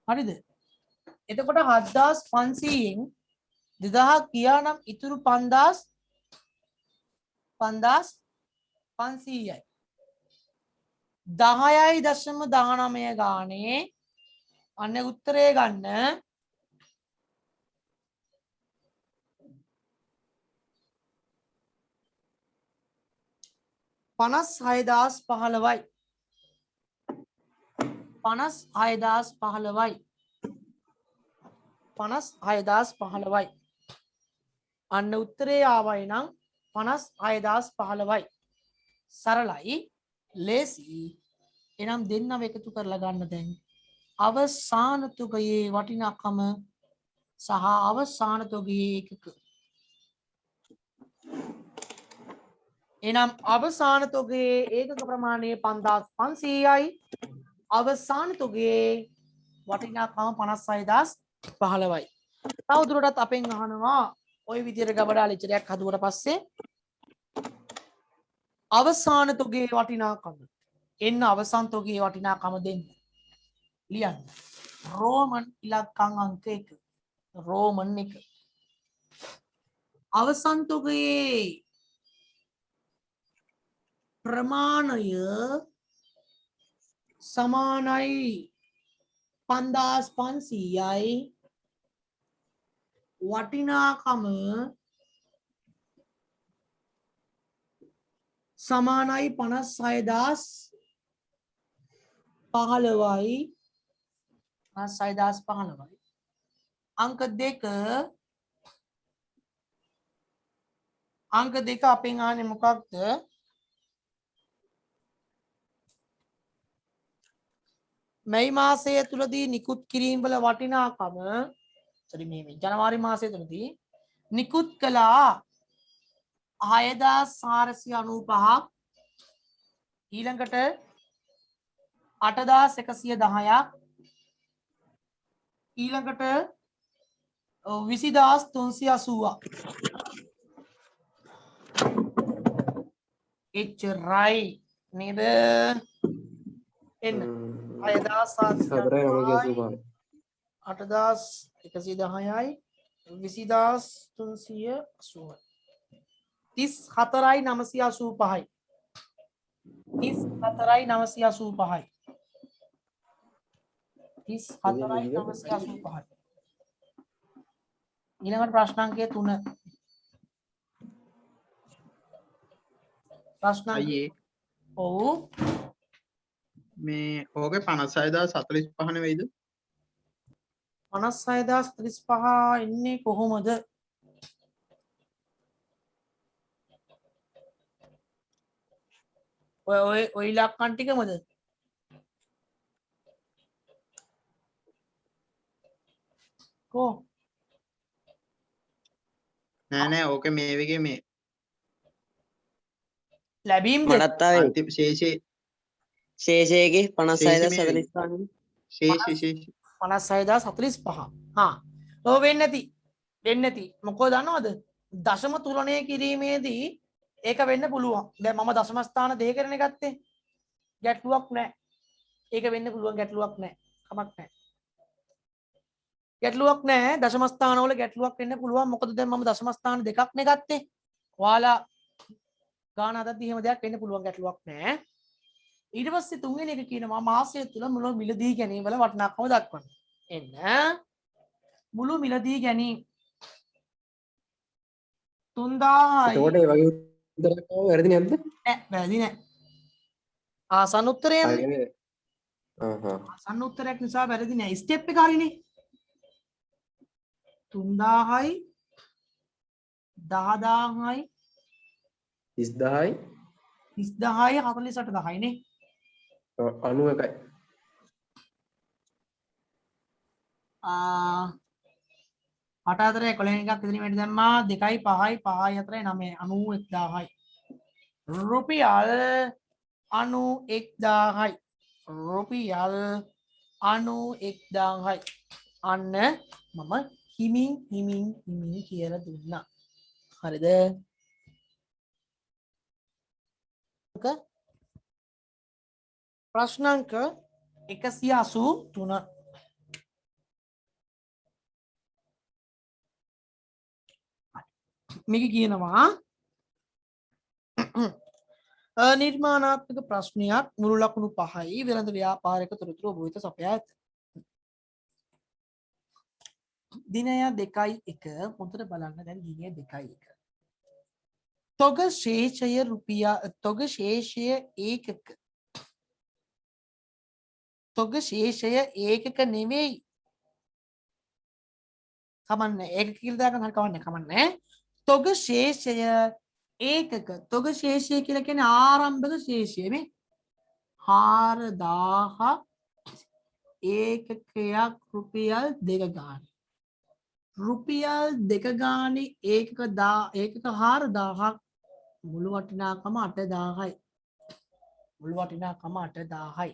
[SPEAKER 1] හරිද එතකොට 7500න් 2000ක් ගියා නම් ඉතුරු 5000 5500යි 10.19 ගානේ අන්න උත්තරේ ගන්න 56015යි 56015යි 56015යි අන්න උත්තරේ ආවයි නම් 56015යි සරලයි ලේසි එනම් දෙන්නව එකතු කරලා ගන්න දැන් අවසාන තුගයේ වටිනාකම සහ අවසාන තුගයේ එකක එනම් අවසාන තුගයේ ඒකක ප්‍රමාණය 5500යි අවසාන තුගයේ වටිනාකම 56015යි තවදුරටත් අපෙන් අහනවා ওই විදිහට ගබඩා ලෙචරයක් හදුවට පස්සේ අවසාන තුගයේ වටිනාකම එන්න අවසාන තුගයේ වටිනාකම දෙන්න ලියන්න රෝමන් ඉලක්කම් අංක 1 රෝමන් 1 අවසාන තුගයේ ප්‍රමාණය සමානයි 5500යි වටිනාකම සමානයි 56015යි 56015යි අංක 2 අපෙන් ආන්නේ මොකක්ද මැයි මාසය තුලදී නිකුත් කිරීම වල වටිනාකම ජනවාරි මාසය තුලදී නිකුත් කළා 6495ක් ඊළඟට 8110ක් ඊළඟට 20380ක් එච්චරයි නේද එන්න 6790යි 8110යි 20380යි 34985යි 34985යි 34985යි ඊළඟට ප්‍රශ්නාංකය 3 ප්‍රශ්නාංකය ඔව්
[SPEAKER 4] මේ ඕකේ 56045 නෙවෙයිද
[SPEAKER 1] 56045 එන්නේ කොහොමද ඔය ඉලක්කම් ටිකමද කො
[SPEAKER 4] නෑ ඕකේ මේ වගේ මේ
[SPEAKER 1] ලැබීම්
[SPEAKER 5] මටත් ආවේ
[SPEAKER 4] අන්තිම
[SPEAKER 5] ශේෂයේගේ 5645
[SPEAKER 4] ශේෂ
[SPEAKER 1] 56045 හා ඔව් වෙන්නේ නැති මොකෝ දන්නවද දශම තුලනය කිරීමේදී ඒක වෙන්න පුළුවන් දැන් මම දශම ස්ථාන දෙකකරනේ ගත්තේ ගැටලුවක් නැහැ ඒක වෙන්න පුළුවන් ගැටලුවක් නැහැ කමක් නැහැ ගැටලුවක් නැහැ දශම ස්ථානවල ගැටලුවක් වෙන්න පුළුවන් මොකද දැන් මම දශම ස්ථාන දෙකක් නේ ගත්තේ ඔයාලා ගාන අදද්දි එහෙම දෙයක් වෙන්න පුළුවන් ගැටලුවක් නැහැ ඊට පස්සේ තුන්වෙනි එක කියනවා මාසය තුල මුළු මිලදී ගැනීම වල වටිනාකම දක්වන්න එන්න මුළු මිලදී ගැනීම 3000යි
[SPEAKER 3] එතකොට ඒ වගේ උත්තරයක් ආව වැරදි නැද්ද?
[SPEAKER 1] නෑ වැරදි නෑ ආසන්න උත්තරය
[SPEAKER 3] හරිනේ.
[SPEAKER 1] ආසන්න උත්තරයක් නිසා වැරදි නෑ ස්ටෙප් එක හරිනේ 3000යි 10000යි
[SPEAKER 3] 30000යි
[SPEAKER 1] 30000යි 48000යි නේ
[SPEAKER 3] 91යි.
[SPEAKER 1] අට අතරේ 11 එකක් ඉදිරි මෙට දැම්මා 2යි 5යි 5යි 4යි 9යි 91000යි රුපියල් 91000යි රුපියල් 91000යි අන්න මම හිමින් කියලා දුන්නා හරිද ප්‍රශ්නාංක 183 මේක කියනවා නිර්මාණාත්මක ප්‍රශ්නයක් මුළු ලකුණු 5යි වෙළඳ ව්‍යාපාරික තොරතුරු ඔබ වෙත සපයා ඇත. දිනය 2.1 හොඳට බලන්න දැන් දිනය 2.1. තොග ශේෂය තොග ශේෂය ඒකක තොග ශේෂය ඒකක නෙවෙයි. කමන්නේ ඒක කියලා දාගන්න හරි කමන්නේ කමන්නේ. තොග ශේෂය ඒකක තොග ශේෂය කියලා කියන්නේ ආරම්භක ශේෂය මේ 4000 ඒකකයක් රුපියල් 2 ගානේ. රුපියල් 2 ගානේ ඒකක 4000ක් මුළු වටිනාකම 8000යි. මුළු වටිනාකම 8000යි.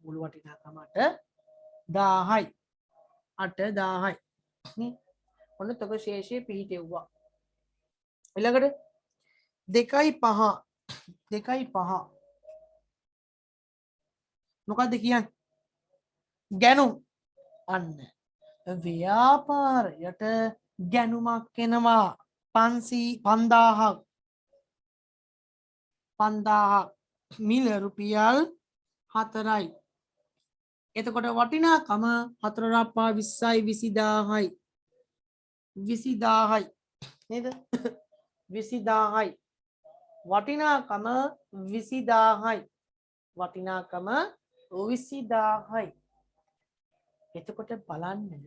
[SPEAKER 1] මුළු වටිනාකම 8000යි. 8000යි. ඔන්න තොග ශේෂයේ පිහිටෙව්වා. ඊළඟට 2.5 2.5 මොකද්ද කියන්නේ? ගැනුම්. අන්න ව්‍යාපාරයට ගැනුමක් එනවා 5000ක් මිල රුපියල් 4යි. එතකොට වටිනාකම 4 රප්පා 20යි 20000යි 20000යි නේද? 20000යි වටිනාකම 20000යි වටිනාකම 20000යි. එතකොට බලන්න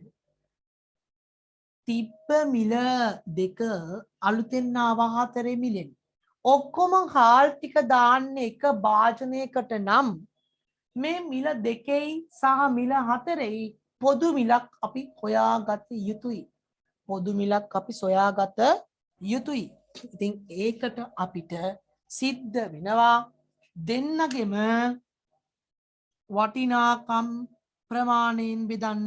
[SPEAKER 1] තිබ්බ මිල දෙක අලුතෙන් ආවා 4 මිලෙන්. ඔක්කොම හාල් ටික දාන්න එක භාජනයකට නම් මේ මිල දෙකෙයි සහ මිල 4යි පොදු මිලක් අපි හොයාගත යුතුයි. පොදු මිලක් අපි සොයාගත යුතුයි. ඉතින් ඒකට අපිට සිද්ධ වෙනවා දෙන්නගෙම වටිනාකම් ප්‍රමාණයෙන් බෙදන්න.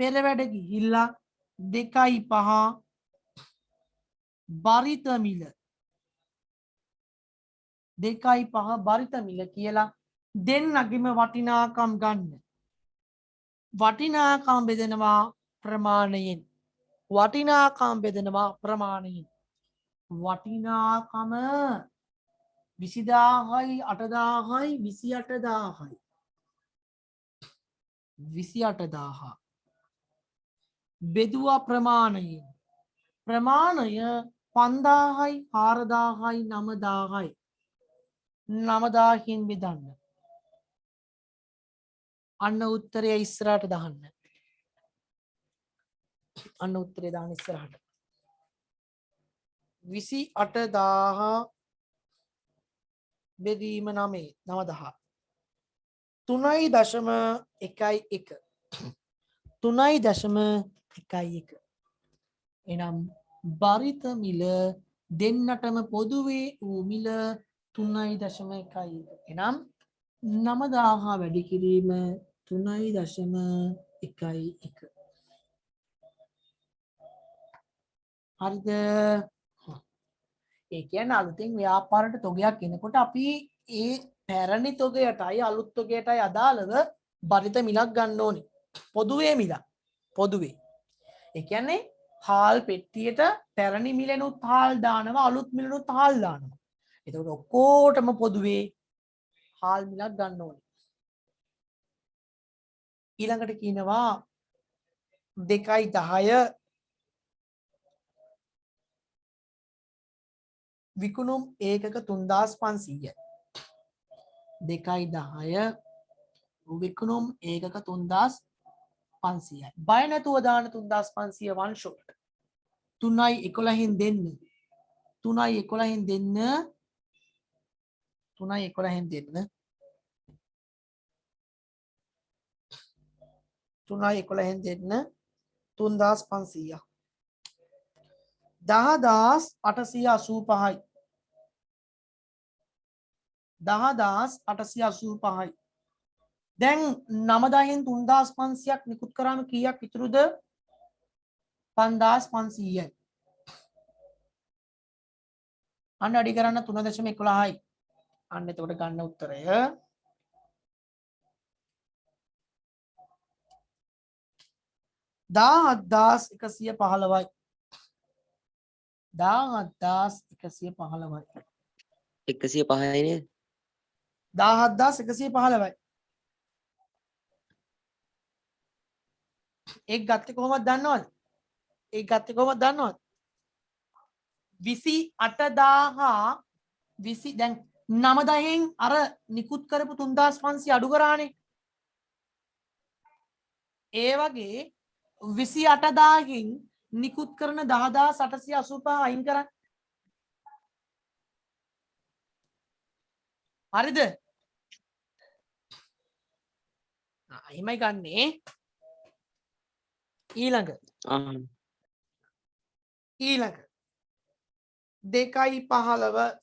[SPEAKER 1] පෙර වැඩ ගිහිල්ලා 2.5 බරිත මිල 2.5 බරිත මිල කියලා දෙන්නගෙම වටිනාකම් ගන්න. වටිනාකම් බෙදනවා ප්‍රමාණයෙන්. වටිනාකම් බෙදනවා ප්‍රමාණයෙන්. වටිනාකම 20000යි 8000යි 28000යි 28000 බෙදුවා ප්‍රමාණයෙන්. ප්‍රමාණය 5000යි 4000යි 9000යි 9000කින් බෙදන්න. අන්න උත්තරය ඉස්සරහට දාන්න. අන්න උත්තරය දාන්න ඉස්සරහට. 28000 බෙදීම 9000 3.11 3.11 එනම් බරිත මිල දෙන්නටම පොදුවේ වූ මිල 3.11 එනම් 9000 වැඩි කිරීම 3.11 හරිද? ඒ කියන්නේ අලුතින් ව්‍යාපාරයට තොගයක් එනකොට අපි ඒ පැරණි තොගයටයි අලුත් තොගයටයි අදාළව බරිත මිලක් ගන්න ඕනේ. පොදුවේ මිලක්. පොදුවේ. ඒ කියන්නේ හාල් පෙට්ටියට පැරණි මිලෙනුත් හාල් දානවා අලුත් මිලෙනුත් හාල් දානවා. එතකොට ඔක්කොටම පොදුවේ හාල් මිලක් ගන්න ඕනේ. ඊළඟට කියනවා 2.10 විකුණුම් ඒකක 3500යි. 2.10 විකුණුම් ඒකක 3500යි. බය නැතුව දාන 3500 one shot. 3.11න් දෙන්න. 3.11න් දෙන්න. 3.11න් දෙන්න. 3.11න් දෙන්න 3500ක්. 10885යි. 10885යි. දැන් 9000න් 3500ක් නිකුත් කරාම කීයක් ඉතුරුද? 5500යි. අන්න අඩි කරන්න 3.11යි. අන්න එතකොට ගන්න උත්තරය 17115යි. 17,115යි.
[SPEAKER 5] 105යි නේද?
[SPEAKER 1] 17,115යි. ඒක ගත්තේ කොහොමද දන්නවද? ඒක ගත්තේ කොහොමද දන්නවද? 28,000 20 දැන් 9,10න් අර නිකුත් කරපු 3,500 අඩු කරානේ. ඒ වගේ 28,000කින් නිකුත් කරන 10,885 අයින් කරන්න. හරිද? එහෙමයි ගන්නේ. ඊළඟ 2.15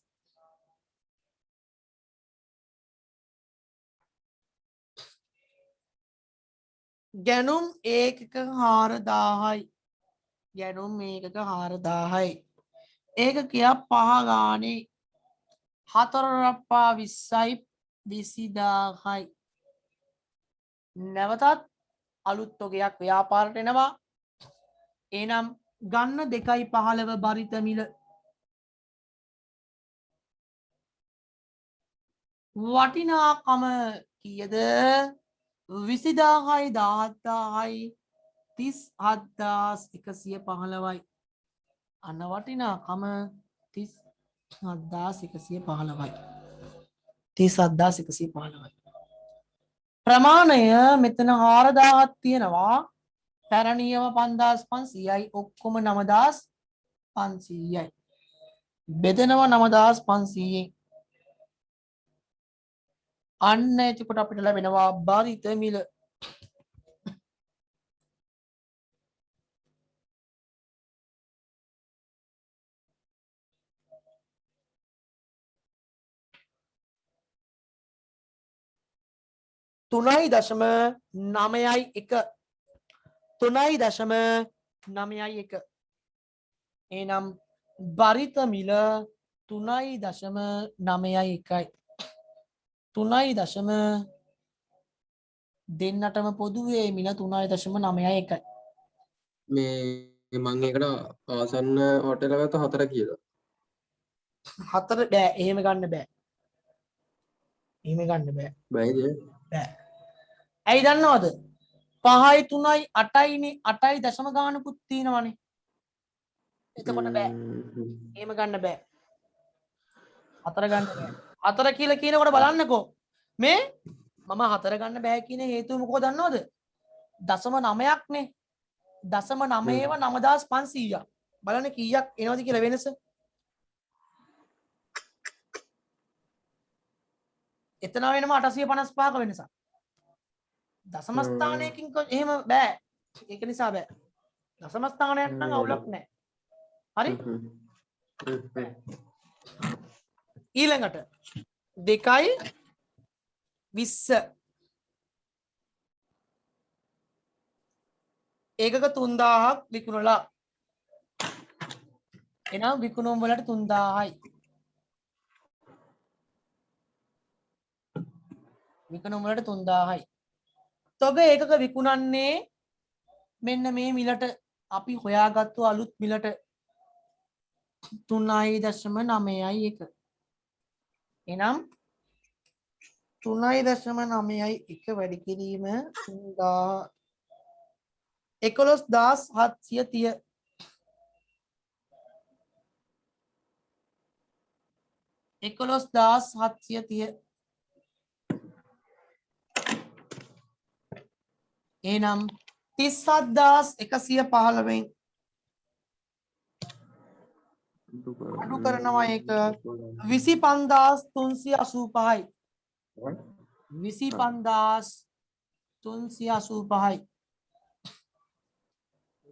[SPEAKER 1] ගැනුම් ඒකක 4,000යි. ගැනුම් ඒකක 4,000යි. ඒකකයක් 5 ගානේ 4 20යි 20,000යි. නැවතත් අලුත් තොගයක් ව්‍යාපාරට එනවා. එනම් ගන්න 2.15 බරිත මිල. වටිනාකම කීයද? 20,000යි 17,000යි 37,115යි. අන්න වටිනාකම 37,115යි. 37,115යි. ප්‍රමාණය මෙතන 4,000ක් තියෙනවා. පැරණියම 5,500යි. ඔක්කොම 9,500යි. බෙදෙනවා 9,500න්. අන්න එතකොට අපිට ලැබෙනවා බරිත මිල. තුනයි දශම 9.1 3.9.1 එනම් බරිත මිල 3.9.1යි. 3. දෙන්නටම පොදුවේ මිල 3.9.1යි.
[SPEAKER 3] මේ මං එකට ආසන්න හොටෙල් එකක 4 කියලා.
[SPEAKER 1] 4 බෑ එහෙම ගන්න බෑ. එහෙම ගන්න බෑ.
[SPEAKER 3] බෑද?
[SPEAKER 1] බෑ. ඇයි දන්නවද? 5යි 3යි 8යිනේ 8යි දශම ගානකුත් තියෙනවනේ. එතකොට බෑ. එහෙම ගන්න බෑ. 4 ගන්න බෑ. 4 කියලා කියනකොට බලන්නකෝ. මේ මම 4 ගන්න බෑ කියන හේතුව මොකද දන්නවද? දශම 9ක්නේ. දශම 9ව 9,500ක්. බලන්න කීයක් එනවද කියලා වෙනස. එතන වෙනවා 855ක වෙනසක්. දශම ස්ථානයකින් එහෙම බෑ. ඒක නිසා බෑ. දශම ස්ථානයක් නම් අවුලක් නැහැ. හරි? ඊළඟට 2.20 ඒකක 3,000ක් විකුණලා. එනම් විකුණුම් වලට 3,000යි. විකුණුම් වලට 3,000යි. තොග ඒකක විකුණන්නේ මෙන්න මේ මිලට අපි හොයාගත්තු අලුත් මිලට 3.9.1. එනම් 3.9.1 වැඩි කිරීම 11,730. 11,730. එනම් 37,115න් අඩු කරනවා. ඒක 25,385යි. 25,385යි.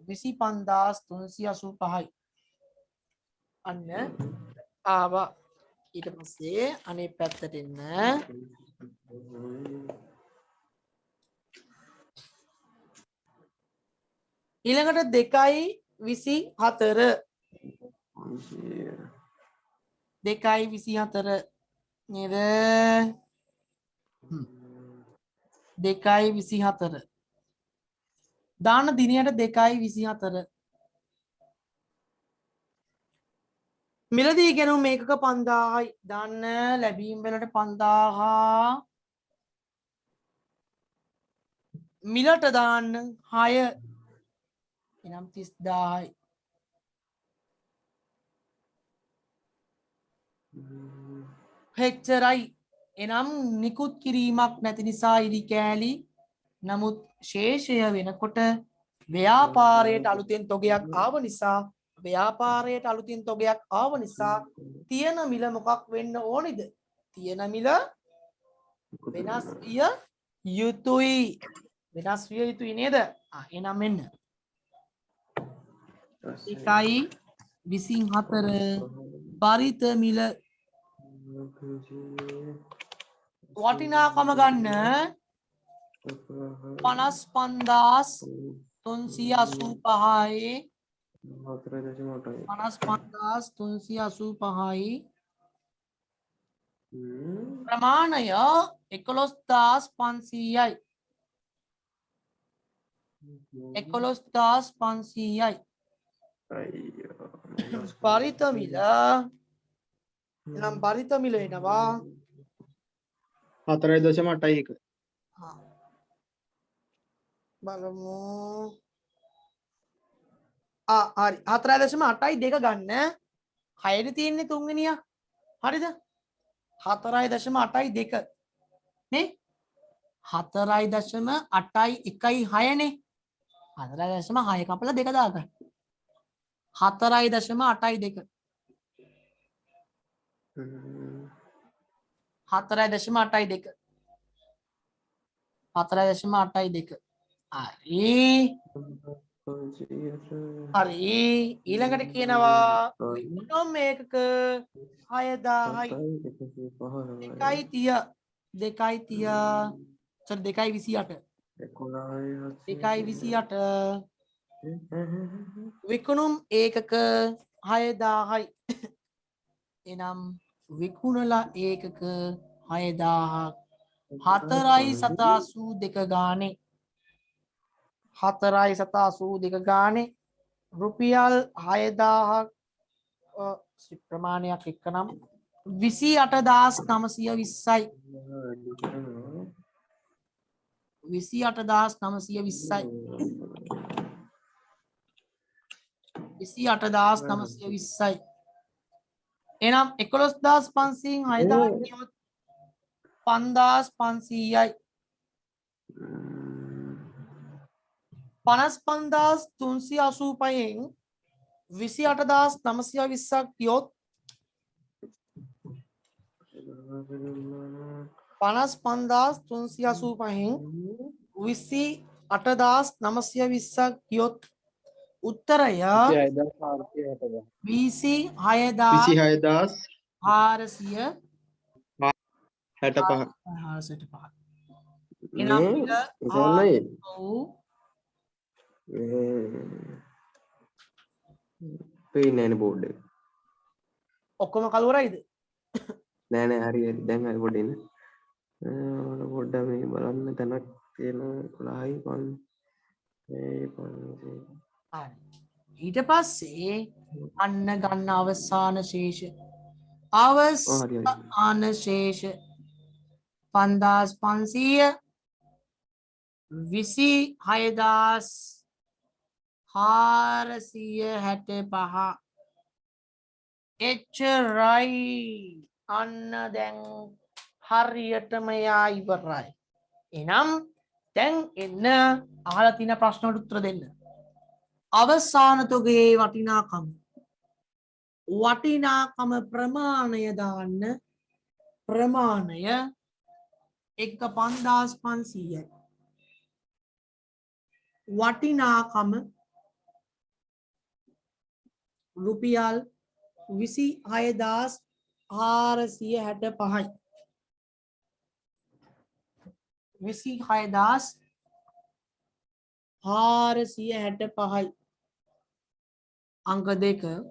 [SPEAKER 1] 25,385යි. අන්න ආවා. ඊට පස්සේ අනේ පැත්තට එන්න. ඊළඟට 2.24 2.24 නේද? 2.24 දාන දිනයට 2.24 මිලදී ගැනුම් මේකක 5000යි දාන්න ලැබීම් වලට 5000 මිලට දාන්න 6 එනම් 30000යි හෙච්චරයි එනම් නිකුත් කිරීමක් නැති නිසා ඉරි කෑලි නමුත් ශේෂය වෙනකොට ව්‍යාපාරයට අලුතෙන් තොගයක් ආව නිසා ව්‍යාපාරයට අලුතින් තොගයක් ආව නිසා තියෙන මිල මොකක් වෙන්න ඕනිද තියෙන මිල වෙනස් විය යුතුයි වෙනස් විය යුතුයි නේද එහෙනම් මෙන්න 1.24 පරිත මිල වටිනාකම ගන්න 55385යි 55385යි ප්‍රමාණය 11500යි 11500යි පරිත මිල එනම් පරිත මිල එනවා
[SPEAKER 4] 4.81
[SPEAKER 1] බලමු හරි 4.82 ගන්න 6 තියෙන්නේ තුන්වෙනිය හරිද 4.82 නේ 4.81 නේ 4.6 කපලා 2 දාගන්න 4.82 4.82 4.82 හරි ඊළඟට කියනවා විකුණුම් මේකක 6000යි 2.30 2.28 විකුණුම් ඒකක 6000යි එනම් විකුණලා ඒකක 6000ක් 4.82 ගානේ 4.82 ගානේ රුපියල් 6000ක් ප්‍රමාණයක් එක්කනම් 28920යි 28920යි 28920යි එනම් 11500න් 6000 ගියොත් 5500යි 55385න් 28920ක් ගියොත් 55385න් 28920ක් ගියොත් උත්තරය 26465 එනම්
[SPEAKER 3] පේන්නේ බෝඩ් එක
[SPEAKER 1] ඔක්කොම කලවරයිද
[SPEAKER 3] නෑ නෑ හරි හරි දැන් හරි පොඩ්ඩක් ඉන්න පොඩ්ඩක් මේ බලන්න තැනක් තියෙනවා 11යි
[SPEAKER 1] ඊට පස්සේ අන්න ගන්න අවසාන ශේෂ
[SPEAKER 3] හරි.
[SPEAKER 1] අවසාන ශේෂ 5500 26465 එච්චරයි අන්න දැන් හරියටම යා ඉවරයි එනම් දැන් එන්න අහලා තියෙන ප්‍රශ්නවලට උත්තර දෙන්න අවසාන තොගේ වටිනාකම ප්‍රමාණය දාන්න ප්‍රමාණය 5500යි වටිනාකම රුපියල් 26465යි 26465යි අංක 2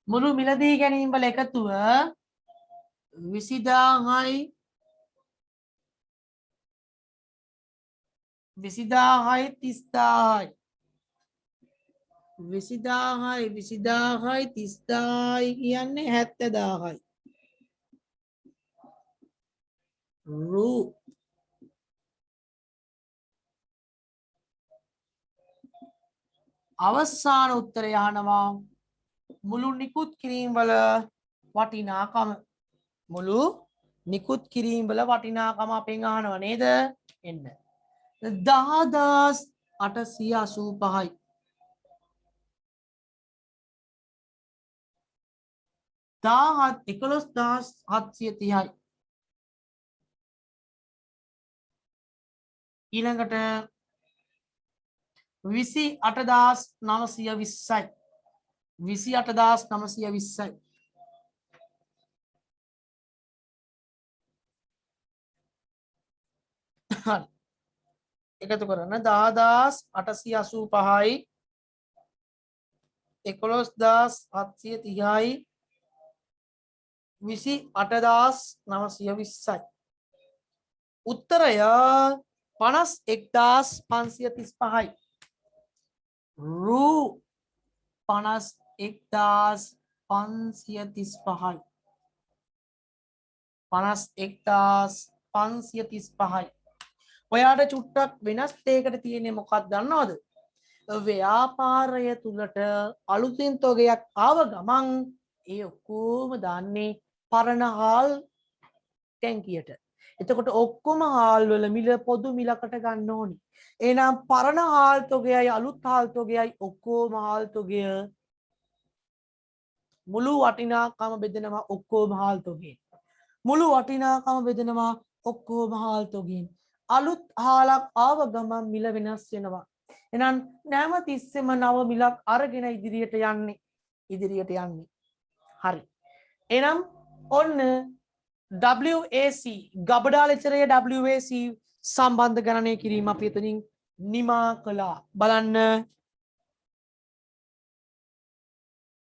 [SPEAKER 1] මුළු මිලදී ගැනීම වල එකතුව 20000යි 30000යි විසිදාහයි විසිදාහයි තිස්දායි කියන්නේ 70,000යි. රූ අවසාන උත්තරය අහනවා මුළු නිකුත් කිරීම වල වටිනාකම. මුළු නිකුත් කිරීම වල වටිනාකම අපෙන් අහනව නේද? එන්න. 10,885යි. 11,730යි. ඊළඟට 28,920යි. 28,920යි. හරි. එකතු කරන්න 10,885යි 11,730යි 28,920යි. උත්තරය 51,535යි. රූ 51,535යි. 51,535යි. ඔයාට චුට්ටක් වෙනස් දෙයකට තියෙන්නේ මොකක්ද දන්නවද? ව්‍යාපාරය තුලට අලුතින් තොගයක් ආව ගමන් ඒ ඔක්කොම දාන්නේ පරණ හාල් ටැංකියට. එතකොට ඔක්කොම හාල් වල මිල පොදු මිලකට ගන්න ඕනි. එහෙනම් පරණ හාල් තොගයයි අලුත් හාල් තොගයයි ඔක්කොම හාල් තොගය මුළු වටිනාකම බෙදෙනවා ඔක්කොම හාල් තොගයෙන්. මුළු වටිනාකම බෙදෙනවා ඔක්කොම හාල් තොගයෙන්. අලුත් හාලක් ආව ගමන් මිල වෙනස් වෙනවා. එහෙනම් නැම තිස්සෙම නව මිලක් අරගෙන ඉදිරියට යන්නේ. හරි. එහෙනම් ඔන්න WAC ගබඩා ලෙචරයේ WAC සම්බන්ධ ගණනය කිරීම අපි එතනින් නිමා කළා. බලන්න